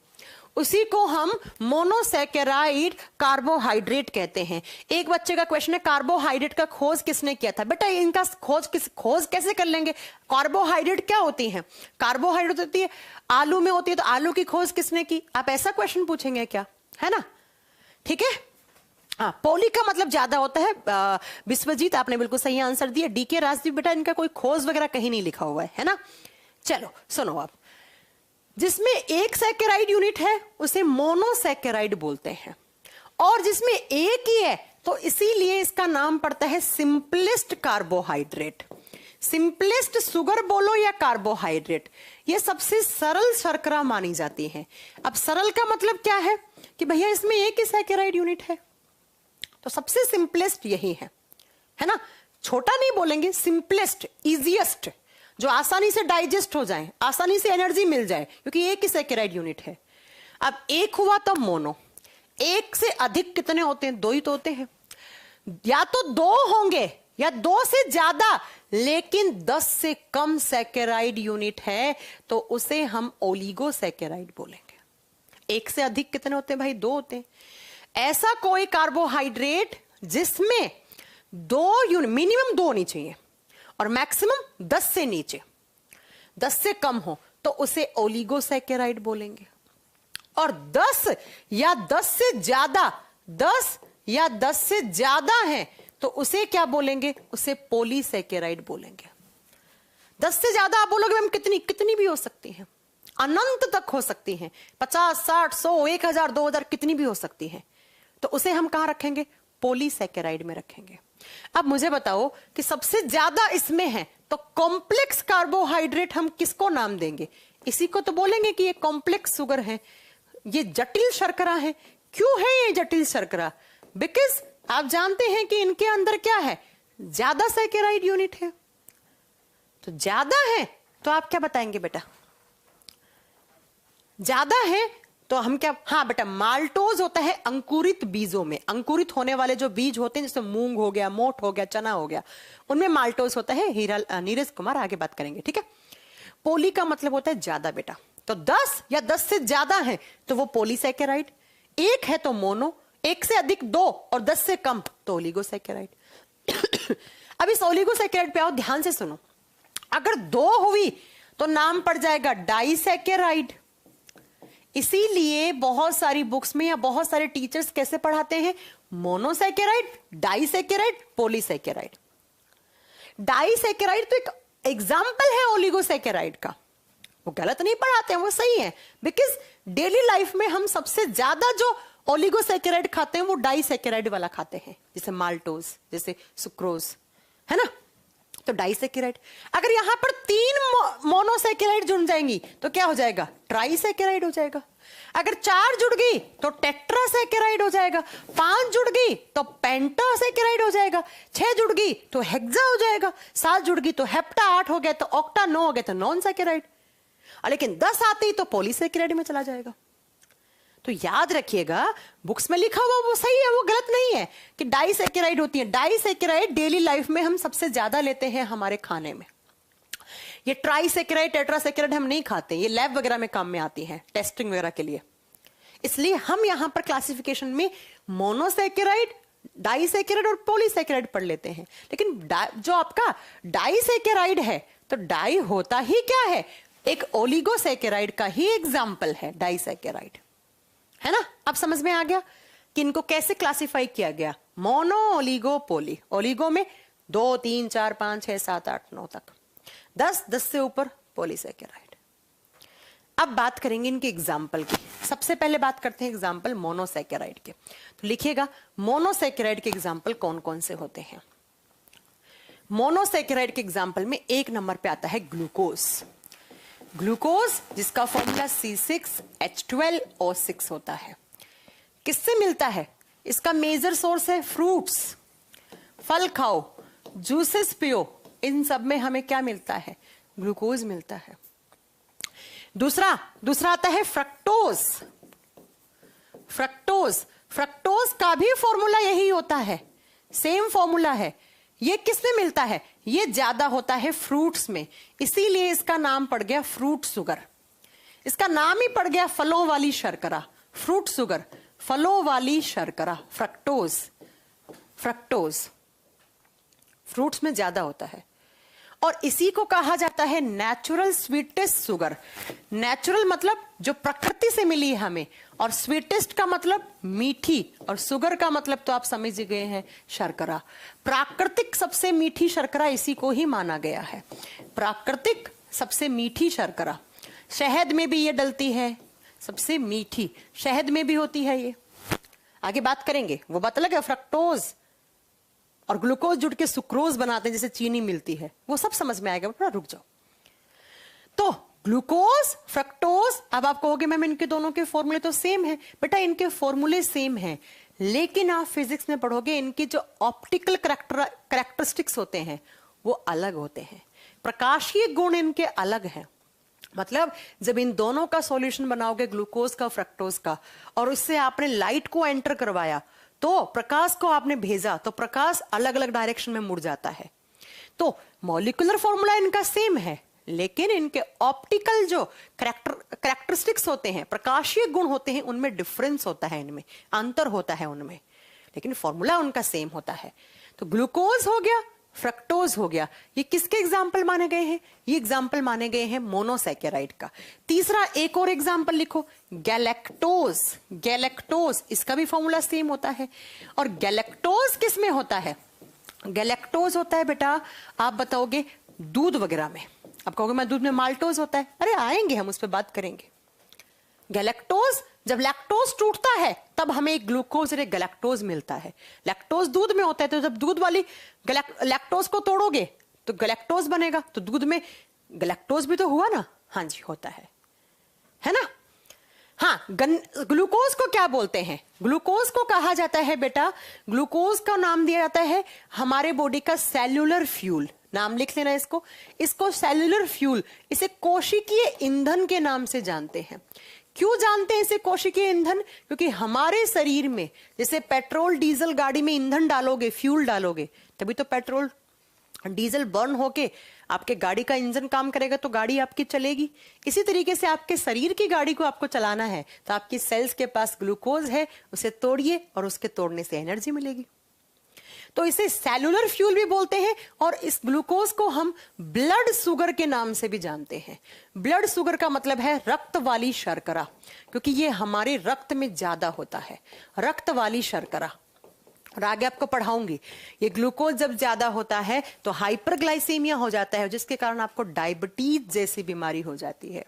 उसी को हम मोनोसैकेराइड कार्बोहाइड्रेट कहते हैं। एक बच्चे का क्वेश्चन है कार्बोहाइड्रेट का खोज किसने किया था? बेटा इनका खोज कैसे कर लेंगे? कार्बोहाइड्रेट क्या होती है? कार्बोहाइड्रेट होती है आलू में होती है, तो आलू की खोज किसने की? आप ऐसा क्वेश्चन पूछेंगे क्या? है ना, ठीक है। हाँ, पोली का मतलब ज्यादा होता है। विश्वजीत आपने बिल्कुल सही आंसर दिया। डीके राजदीप बेटा इनका कोई खोज वगैरह कहीं नहीं लिखा हुआ है ना। चलो सुनो, आप जिसमें एक सैकेराइड यूनिट है उसे मोनोसैकेराइड बोलते हैं, और जिसमें एक ही है तो इसीलिए इसका नाम पड़ता है सिंपलेस्ट कार्बोहाइड्रेट। सिंपलेस्ट शुगर बोलो या कार्बोहाइड्रेट, ये सबसे सरल शर्करा मानी जाती है। अब सरल का मतलब क्या है कि भैया इसमें एक ही सैकेराइड यूनिट है, तो सबसे सिंपलेस्ट यही है ना। छोटा नहीं बोलेंगे, सिंपलेस्ट, इजीएस्ट, जो आसानी से डाइजेस्ट हो जाए, आसानी से एनर्जी मिल जाए, क्योंकि एक ही सैकेराइड यूनिट है। अब एक हुआ तो मोनो, एक से अधिक कितने होते हैं? दो ही तो होते हैं। या तो दो होंगे या दो से ज्यादा, लेकिन 10 से कम सैकेराइड यूनिट है तो उसे हम ओलिगोसैकेराइड बोलेंगे। एक से अधिक कितने होते हैं भाई? दो होते हैं। ऐसा कोई कार्बोहाइड्रेट जिसमें दो यूनिट, मिनिमम दो होनी चाहिए और मैक्सिमम 10 से नीचे, 10 से कम हो तो उसे ओलिगोसैकेराइड बोलेंगे। और 10 या 10 से ज्यादा, 10 या 10 से ज्यादा है तो उसे क्या बोलेंगे? उसे पॉलीसैकेराइड बोलेंगे। 10 से ज्यादा आप बोलोगे मैम कितनी भी हो सकती हैं, अनंत तक हो सकती हैं, 50, 60, 100, 1000, 2000 कितनी भी हो सकती हैं, तो उसे हम कहां रखेंगे? पॉलीसैकेराइड में रखेंगे। अब मुझे बताओ कि सबसे ज्यादा इसमें है तो कॉम्प्लेक्स कार्बोहाइड्रेट हम किसको नाम देंगे? इसी को तो बोलेंगे कि ये कॉम्प्लेक्स शुगर है, ये जटिल शर्करा है। क्यों है ये जटिल शर्करा? बिकॉज आप जानते हैं कि इनके अंदर क्या है? ज्यादा सैकेराइड यूनिट है। तो ज्यादा है तो आप क्या बताएंगे बेटा? ज्यादा है तो हम क्या? हाँ बेटा, माल्टोज होता है अंकुरित बीजों में। अंकुरित होने वाले जो बीज होते हैं, जैसे मूंग हो गया, मोठ हो गया, चना हो गया, उनमें माल्टोज होता है। नीरज कुमार आगे बात करेंगे, ठीक है। पोली का मतलब होता है ज्यादा बेटा, तो 10 या 10 से ज्यादा है तो वो पॉलीसैकेराइड, एक है तो मोनो, एक से अधिक दो और 10 से कम तो ओलिगोसैकेराइड। अब इस ओलिगोसैकेराइड पे आओ, ध्यान से सुनो। अगर दो हुई तो नाम पड़ जाएगा डाइसैकेराइड। इसीलिए बहुत सारी बुक्स में या बहुत सारे टीचर्स कैसे पढ़ाते हैं? Monosaccharide, disaccharide, polysaccharide. डाइसैकेराइड तो एक एग्जाम्पल है ओलिगोसैकेराइड का, वो गलत नहीं पढ़ाते हैं, वो सही है। बिकॉज डेली लाइफ में हम सबसे ज्यादा जो ओलिगोसैकेराइड खाते हैं वो डाइसैकेराइड वाला खाते हैं, जैसे माल्टोज, जैसे सुक्रोज, है ना। तो डाइसैकेराइड। अगर यहां पर 3 मोनोसैकेराइड जुड़ जाएंगी तो क्या हो जाएगा? ट्राइसैकेराइड हो जाएगा। अगर 4 जुड़ गई तो टेट्रासैकेराइड हो जाएगा, 5 जुड़ गई तो पेंटासैकेराइड हो जाएगा, 6 जुड़ गई तो हेक्सा हो जाएगा, 7 जुड़ गई तो हेप्टा, 8 हो गया तो ऑक्टा, 9 हो गया तो नॉन सैकेराइड, और लेकिन 10 आते ही तो पॉलीसैकेराइड में चला जाएगा। तो याद रखिएगा, बुक्स में लिखा हुआ वो सही है, वो गलत नहीं है कि डाइसैकेराइड होती है। डाइसैकेराइड डेली लाइफ में हम सबसे ज्यादा लेते हैं हमारे खाने में। ये ट्राइसैकेराइड, टेट्रासैकेराइड हम नहीं खाते, ये लैब वगैरह में काम में आती है, टेस्टिंग वगैरह के लिए। इसलिए हम यहां पर क्लासिफिकेशन में मोनोसैकेराइड, डाइसैकेराइड और पॉलीसैकेराइड पढ़ लेते हैं। लेकिन जो आपका डाइसैकेराइड है, तो डाई होता ही क्या है? एक ओलिगोसैकेराइड का ही एग्जाम्पल है डाइसैकेराइड, है ना। अब समझ में आ गया कि इनको कैसे क्लासिफाई किया गया? मोनो, ओलिगो, पोली। ओलिगो में 2, 3, 4, 5, 6, 7, 8, 9 तक, 10 से ऊपर पॉलीसैकेराइड। अब बात करेंगे इनके एग्जाम्पल की। सबसे पहले बात करते हैं एग्जाम्पल मोनोसैकेराइड के। तो लिखिएगा मोनोसैकेराइड के एग्जाम्पल कौन कौन से होते हैं। मोनोसैकेराइड के एग्जाम्पल में 1 नंबर पे आता है ग्लूकोज। ग्लूकोज जिसका फॉर्मूला C6H12O6 होता है। किससे मिलता है? इसका मेजर सोर्स है फ्रूट्स। फल खाओ, जूसेस पियो, इन सब में हमें क्या मिलता है? ग्लूकोज मिलता है। दूसरा आता है फ्रक्टोज। फ्रक्टोज फ्रक्टोज का भी फॉर्मूला यही होता है, सेम फॉर्मूला है। ये किसमें मिलता है? ये ज्यादा होता है फ्रूट्स में, इसीलिए इसका नाम पड़ गया फ्रूट शुगर। इसका नाम ही पड़ गया फलों वाली शर्करा, फ्रूट शुगर, फलों वाली शर्करा, फ्रक्टोज। फ्रक्टोज फ्रूट्स में ज्यादा होता है और इसी को कहा जाता है नेचुरल स्वीटेस्ट शुगर। नेचुरल मतलब जो प्रकृति से मिली है हमें, और स्वीटेस्ट का मतलब मीठी, और शुगर का मतलब तो आप समझ गए हैं, शर्करा। प्राकृतिक सबसे मीठी शर्करा इसी को ही माना गया है, प्राकृतिक सबसे मीठी शर्करा। शहद में भी ये डलती है, सबसे मीठी शहद में भी होती है ये। आगे बात करेंगे, वो बात अलग है। फ्रक्टोज और ग्लूकोज जुड़ के सुक्रोज बनाते हैं, जैसे चीनी मिलती है, वो सब समझ में आएगा, थोड़ा रुक जाओ। तो ग्लूकोज, फ्रक्टोज, अब आप कहोगे मैम इनके दोनों के फॉर्मूले तो सेम है। बेटा इनके फॉर्मूले सेम हैं, लेकिन आप फिजिक्स में पढ़ोगे इनकी जो ऑप्टिकल कैरेक्टरिस्टिक्स होते हैं वो अलग होते हैं, प्रकाशीय गुण इनके अलग हैं। मतलब जब इन दोनों का सॉल्यूशन बनाओगे, ग्लूकोज का, फ्रक्टोज का, और उससे आपने लाइट को एंटर करवाया, तो प्रकाश को आपने भेजा, तो प्रकाश अलग अलग डायरेक्शन में मुड़ जाता है। तो मॉलिक्यूलर फॉर्मूला इनका सेम है, लेकिन इनके ऑप्टिकल जो कैरेक्टरिस्टिक्स होते हैं, प्रकाशीय गुण होते हैं, उनमें डिफरेंस होता है, इनमें अंतर होता है उनमें, लेकिन फॉर्मूला उनका सेम होता है। तो ग्लूकोज हो गया, फ्रक्टोज हो गया, ये किसके एग्जाम्पल माने गए हैं? ये एग्जाम्पल माने गए हैं मोनोसैकेराइड का। तीसरा एक और एग्जाम्पल लिखो, गैलेक्टोज। गैलेक्टोज, इसका भी फॉर्मूला सेम होता है। और गैलेक्टोज किस में होता है? गैलेक्टोज होता है बेटा, आप बताओगे दूध वगैरह में। आप कहोगे मैं दूध में माल्टोज होता है, अरे आएंगे हम उस पर बात करेंगे। गैलेक्टोज, जब लैक्टोज टूटता है तब हमें एक ग्लूकोज और एक गैलेक्टोज मिलता है। लैक्टोज दूध में होता है, तो जब दूध वाली लैक्टोज को तोड़ोगे तो गैलेक्टोज बनेगा, तो दूध में गैलेक्टोज भी तो हुआ ना। हाँ जी, होता है ना। हाँ, ग्लूकोज को क्या बोलते हैं? ग्लूकोज को कहा जाता है बेटा, ग्लूकोज का नाम दिया जाता है हमारे बॉडी का सेल्यूलर फ्यूल। नाम लिख लेना इसको, इसको सेल्यूलर फ्यूल, इसे कोशिकीय ईंधन के नाम से जानते हैं। क्यों जानते हैं इसे कोशिकीय ईंधन? क्योंकि हमारे शरीर में जैसे पेट्रोल डीजल गाड़ी में ईंधन डालोगे, फ्यूल डालोगे, तभी तो पेट्रोल डीजल बर्न होके आपके गाड़ी का इंजन काम करेगा, तो गाड़ी आपकी चलेगी। इसी तरीके से आपके शरीर की गाड़ी को आपको चलाना है, तो आपकी सेल्स के पास ग्लूकोज है, उसे तोड़िए और उसके तोड़ने से एनर्जी मिलेगी। तो इसे सेल्यूलर फ्यूल भी बोलते हैं, और इस ग्लूकोज को हम ब्लड शुगर के नाम से भी जानते हैं। ब्लड शुगर का मतलब है रक्त वाली शर्करा, क्योंकि ये हमारे रक्त में ज्यादा होता है, रक्त वाली शर्करा। और आगे आपको पढ़ाऊंगी, ये ग्लूकोज जब ज्यादा होता है तो हाइपरग्लाइसीमिया हो जाता है, जिसके कारण आपको डायबिटीज जैसी बीमारी हो जाती है,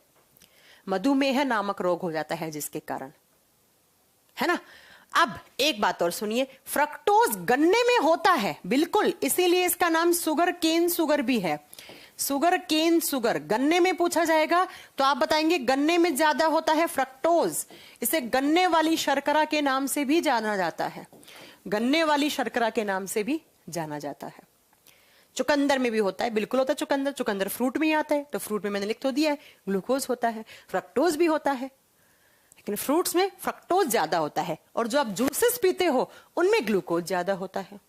मधुमेह नामक रोग हो जाता है जिसके कारण, है ना। अब एक बात और सुनिए, फ्रक्टोज गन्ने में होता है, बिल्कुल, इसीलिए इसका नाम शुगर केन शुगर भी है। शुगर केन शुगर गन्ने में पूछा जाएगा तो आप बताएंगे गन्ने में ज्यादा होता है फ्रक्टोज, इसे गन्ने वाली शर्करा के नाम से भी जाना जाता है, गन्ने वाली शर्करा के नाम से भी जाना जाता है। चुकंदर में भी होता है, बिल्कुल होता है चुकंदर, चुकंदर फ्रूट में ही आता है, तो फ्रूट में मैंने लिख तो दिया है, ग्लूकोज होता है, फ्रक्टोज भी होता है, लेकिन फ्रूट्स में फ्रक्टोज ज्यादा होता है, और जो आप जूसेस पीते हो उनमें ग्लूकोज ज्यादा होता है।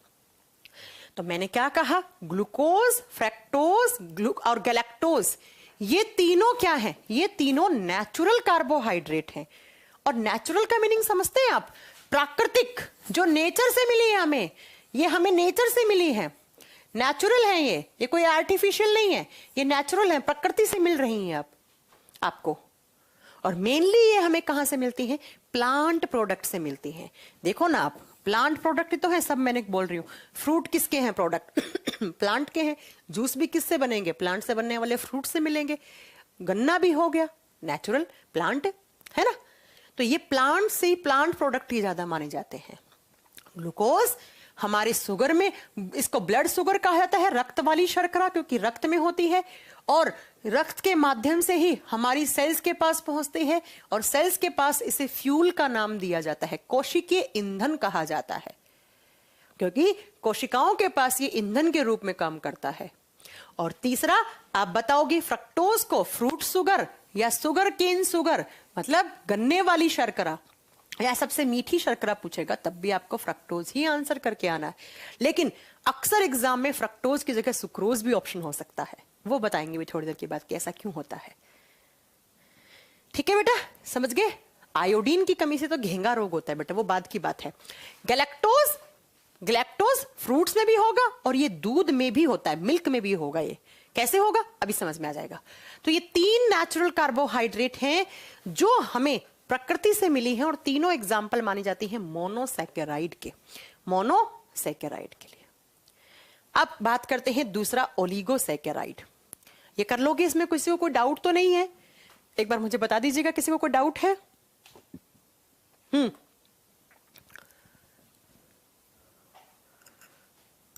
तो मैंने क्या कहा, ग्लूकोज, फ्रक्टोज और गैलेक्टोज, ये तीनों क्या हैं? ये तीनों नेचुरल कार्बोहाइड्रेट हैं। और नेचुरल का मीनिंग समझते हैं आप? प्राकृतिक, जो नेचर से मिली है हमें, ये हमें नेचर से मिली है, नेचुरल है, ये कोई आर्टिफिशियल नहीं है, ये नेचुरल है, प्रकृति से मिल रही हैं आपको। और मेनली ये हमें कहां से मिलती है? प्लांट प्रोडक्ट से मिलती है। देखो ना आप, प्लांट प्रोडक्ट ही तो है, सब मैंने बोल रही हूँ। फ्रूट किसके हैं प्रोडक्ट? प्लांट के हैं। जूस भी किससे बनेंगे? प्लांट से बनने वाले फ्रूट से मिलेंगे। गन्ना भी हो गया नेचुरल प्लांट, है ना। तो ये प्लांट से, प्लांट प्रोडक्ट ही ज्यादा माने जाते हैं। ग्लूकोज हमारे शुगर में, इसको ब्लड शुगर कहा जाता है, रक्त वाली शर्करा, क्योंकि रक्त में होती है, और रक्त के माध्यम से ही हमारी सेल्स के पास पहुंचती है, और सेल्स के पास इसे फ्यूल का नाम दिया जाता है, कोशिकीय ईंधन कहा जाता है, क्योंकि कोशिकाओं के पास ये ईंधन के रूप में काम करता है। और तीसरा, आप बताओगे फ्रक्टोज को फ्रूट शुगर या शुगर केन शुगर, मतलब गन्ने वाली शर्करा, या सबसे मीठी शर्करा पूछेगा तब भी आपको फ्रक्टोज ही आंसर करके आना है। लेकिन अक्सर एग्जाम में फ्रक्टोज की जगह सुक्रोज भी ऑप्शन हो सकता है, वो बताएंगे भी थोड़ी देर के बाद कि ऐसा क्यों होता है। ठीक है बेटा, समझ गए? आयोडीन की कमी से तो घेंगा रोग होता है बेटा, वो बाद की बात है। गैलेक्टोज, ग्लैक्टोज फ्रूट्स में भी होगा और ये दूध में भी होता है, मिल्क में भी होगा। ये कैसे होगा अभी समझ में आ जाएगा। तो ये 3 नेचुरल कार्बोहाइड्रेट हैं जो हमें प्रकृति से मिली हैं और तीनों एग्जाम्पल मानी जाती हैं मोनोसैकेराइड के, मोनोसैकेराइड के लिए। अब बात करते हैं दूसरा ओलिगोसैकेराइड। ये कर लोगे, इसमें किसी को कोई डाउट तो नहीं है? एक बार मुझे बता दीजिएगा किसी को कोई डाउट है?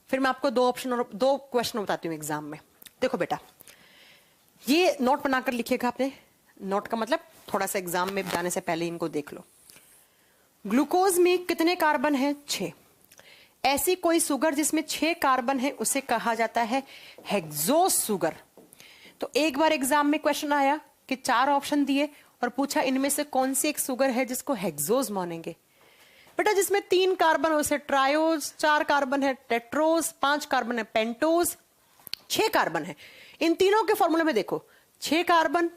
फिर मैं आपको 2 ऑप्शन और 2 क्वेश्चन बताती हूं एग्जाम में। देखो बेटा, ये नोट बनाकर लिखिएगा आपने। नोट का मतलब थोड़ा सा एग्जाम में जाने से पहले इनको देख लो। ग्लूकोज में कितने कार्बन है? 6। ऐसी कोई सुगर जिसमें 6 कार्बन है उसे कहा जाता है हेक्सोस सुगर। तो एक बार एग्जाम में क्वेश्चन आया कि 4 ऑप्शन दिए और पूछा इनमें से कौन सी एक सुगर है जिसको हेक्सोस मानेंगे। बेटा जिसमें 3 कार्बन उसे ट्रायोज, 4 कार्बन है टेट्रोज, 5 कार्बन है पेंटोज, 6 कार्बन है। इन तीनों के फॉर्मूले में देखो 6 कार्बन,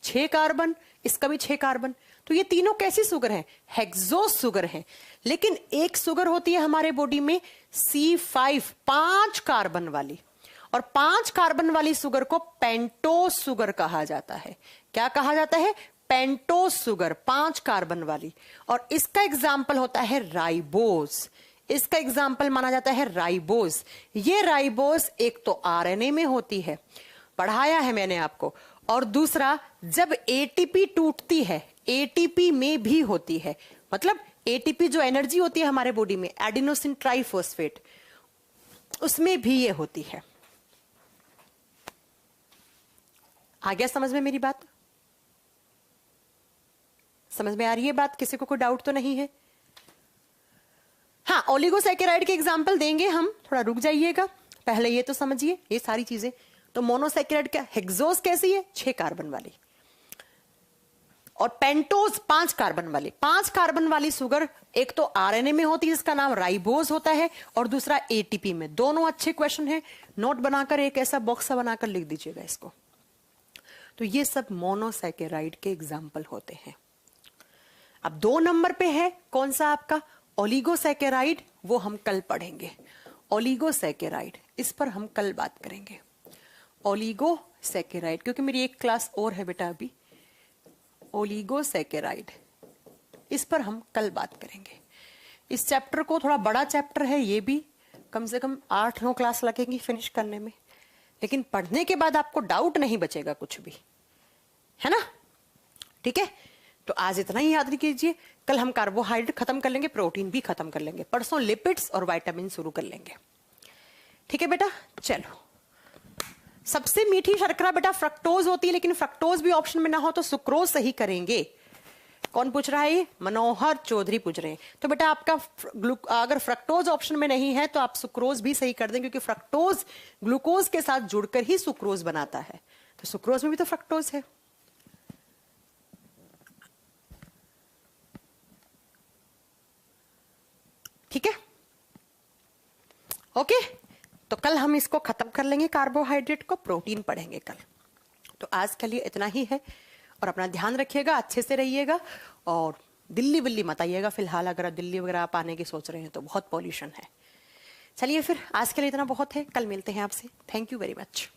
6 कार्बन, इसका भी 6 कार्बन। तो ये तीनों कैसी सुगर है? हेक्सोस सुगर है। लेकिन एक सुगर होती है हमारे बॉडी में C5, 5 कार्बन वाली, और 5 कार्बन वाली सुगर को पेंटोस सुगर कहा जाता है। क्या कहा जाता है? पेंटोस सुगर, 5 कार्बन वाली। और इसका एग्जाम्पल होता है राइबोस। इसका एग्जाम्पल माना जाता है राइबोस। ये राइबोस एक तो आरएनए में होती है, पढ़ाया है मैंने आपको, और दूसरा जब एटीपी टूटती है एटीपी में भी होती है। मतलब एटीपी जो एनर्जी होती है हमारे बॉडी में, एडिनोसिन ट्राइफॉस्फेट, उसमें भी ये होती है। आ गया समझ में मेरी बात? समझ में आ रही है बात? किसी को कोई डाउट तो नहीं है? हाँ, ओलिगोसैकेराइड के एग्जाम्पल देंगे हम, थोड़ा रुक जाइएगा, पहले ये तो समझिए ये सारी चीजें। तो मोनोसैकेराइड क्या? हेक्सोस कैसी है? 6 कार्बन वाली, और पेंटोज 5 कार्बन वाली। 5 कार्बन वाली सुगर एक तो आरएनए में होती है जिसका नाम राइबोज होता है, और दूसरा एटीपी में। दोनों अच्छे क्वेश्चन है, नोट बनाकर एक ऐसा बॉक्स बनाकर लिख दीजिएगा इसको। तो ये सब मोनोसैकेराइड के एग्जाम्पल होते हैं। अब 2 नंबर पे है कौन सा आपका? ओलिगोसैकेराइड। वो हम कल पढ़ेंगे। ओलिगोसैकेराइड, इस पर हम कल बात करेंगे। ओलिगोसैकेराइड, क्योंकि मेरी एक क्लास और है बेटा अभी। ओलिगोसैकेराइड, इस पर हम कल बात करेंगे। इस चैप्टर को, थोड़ा बड़ा चैप्टर है ये भी, कम से कम 8-9 क्लास लगेंगी फिनिश करने में, लेकिन पढ़ने के बाद आपको डाउट नहीं बचेगा कुछ भी, है ना? ठीक है, तो आज इतना ही याद कीजिए। कल हम कार्बोहाइड्रेट खत्म कर लेंगे, प्रोटीन भी खत्म कर लेंगे, परसों लिपिड्स और विटामिन शुरू कर लेंगे। ठीक है बेटा, चलो। सबसे मीठी शर्करा बेटा फ्रक्टोज होती है, लेकिन फ्रक्टोज भी ऑप्शन में ना हो तो सुक्रोज सही करेंगे। कौन पूछ रहा है? ये मनोहर चौधरी पूछ रहे हैं। तो बेटा आपका अगर फ्रक्टोज ऑप्शन में नहीं है तो आप सुक्रोज भी सही कर दें, क्योंकि फ्रक्टोज ग्लूकोज के साथ जुड़कर ही सुक्रोज बनाता है। तो सुक्रोज में भी तो फ्रक्टोज है। ठीक है, ओके। तो कल हम इसको खत्म कर लेंगे, कार्बोहाइड्रेट को, प्रोटीन पढ़ेंगे कल। तो आज के लिए इतना ही है, और अपना ध्यान रखिएगा, अच्छे से रहिएगा, और दिल्ली विल्ली मत आइएगा फिलहाल। अगर दिल्ली वगैरह आप आने की सोच रहे हैं तो बहुत पॉल्यूशन है। चलिए फिर आज के लिए इतना बहुत है, कल मिलते हैं आपसे। Thank you very much.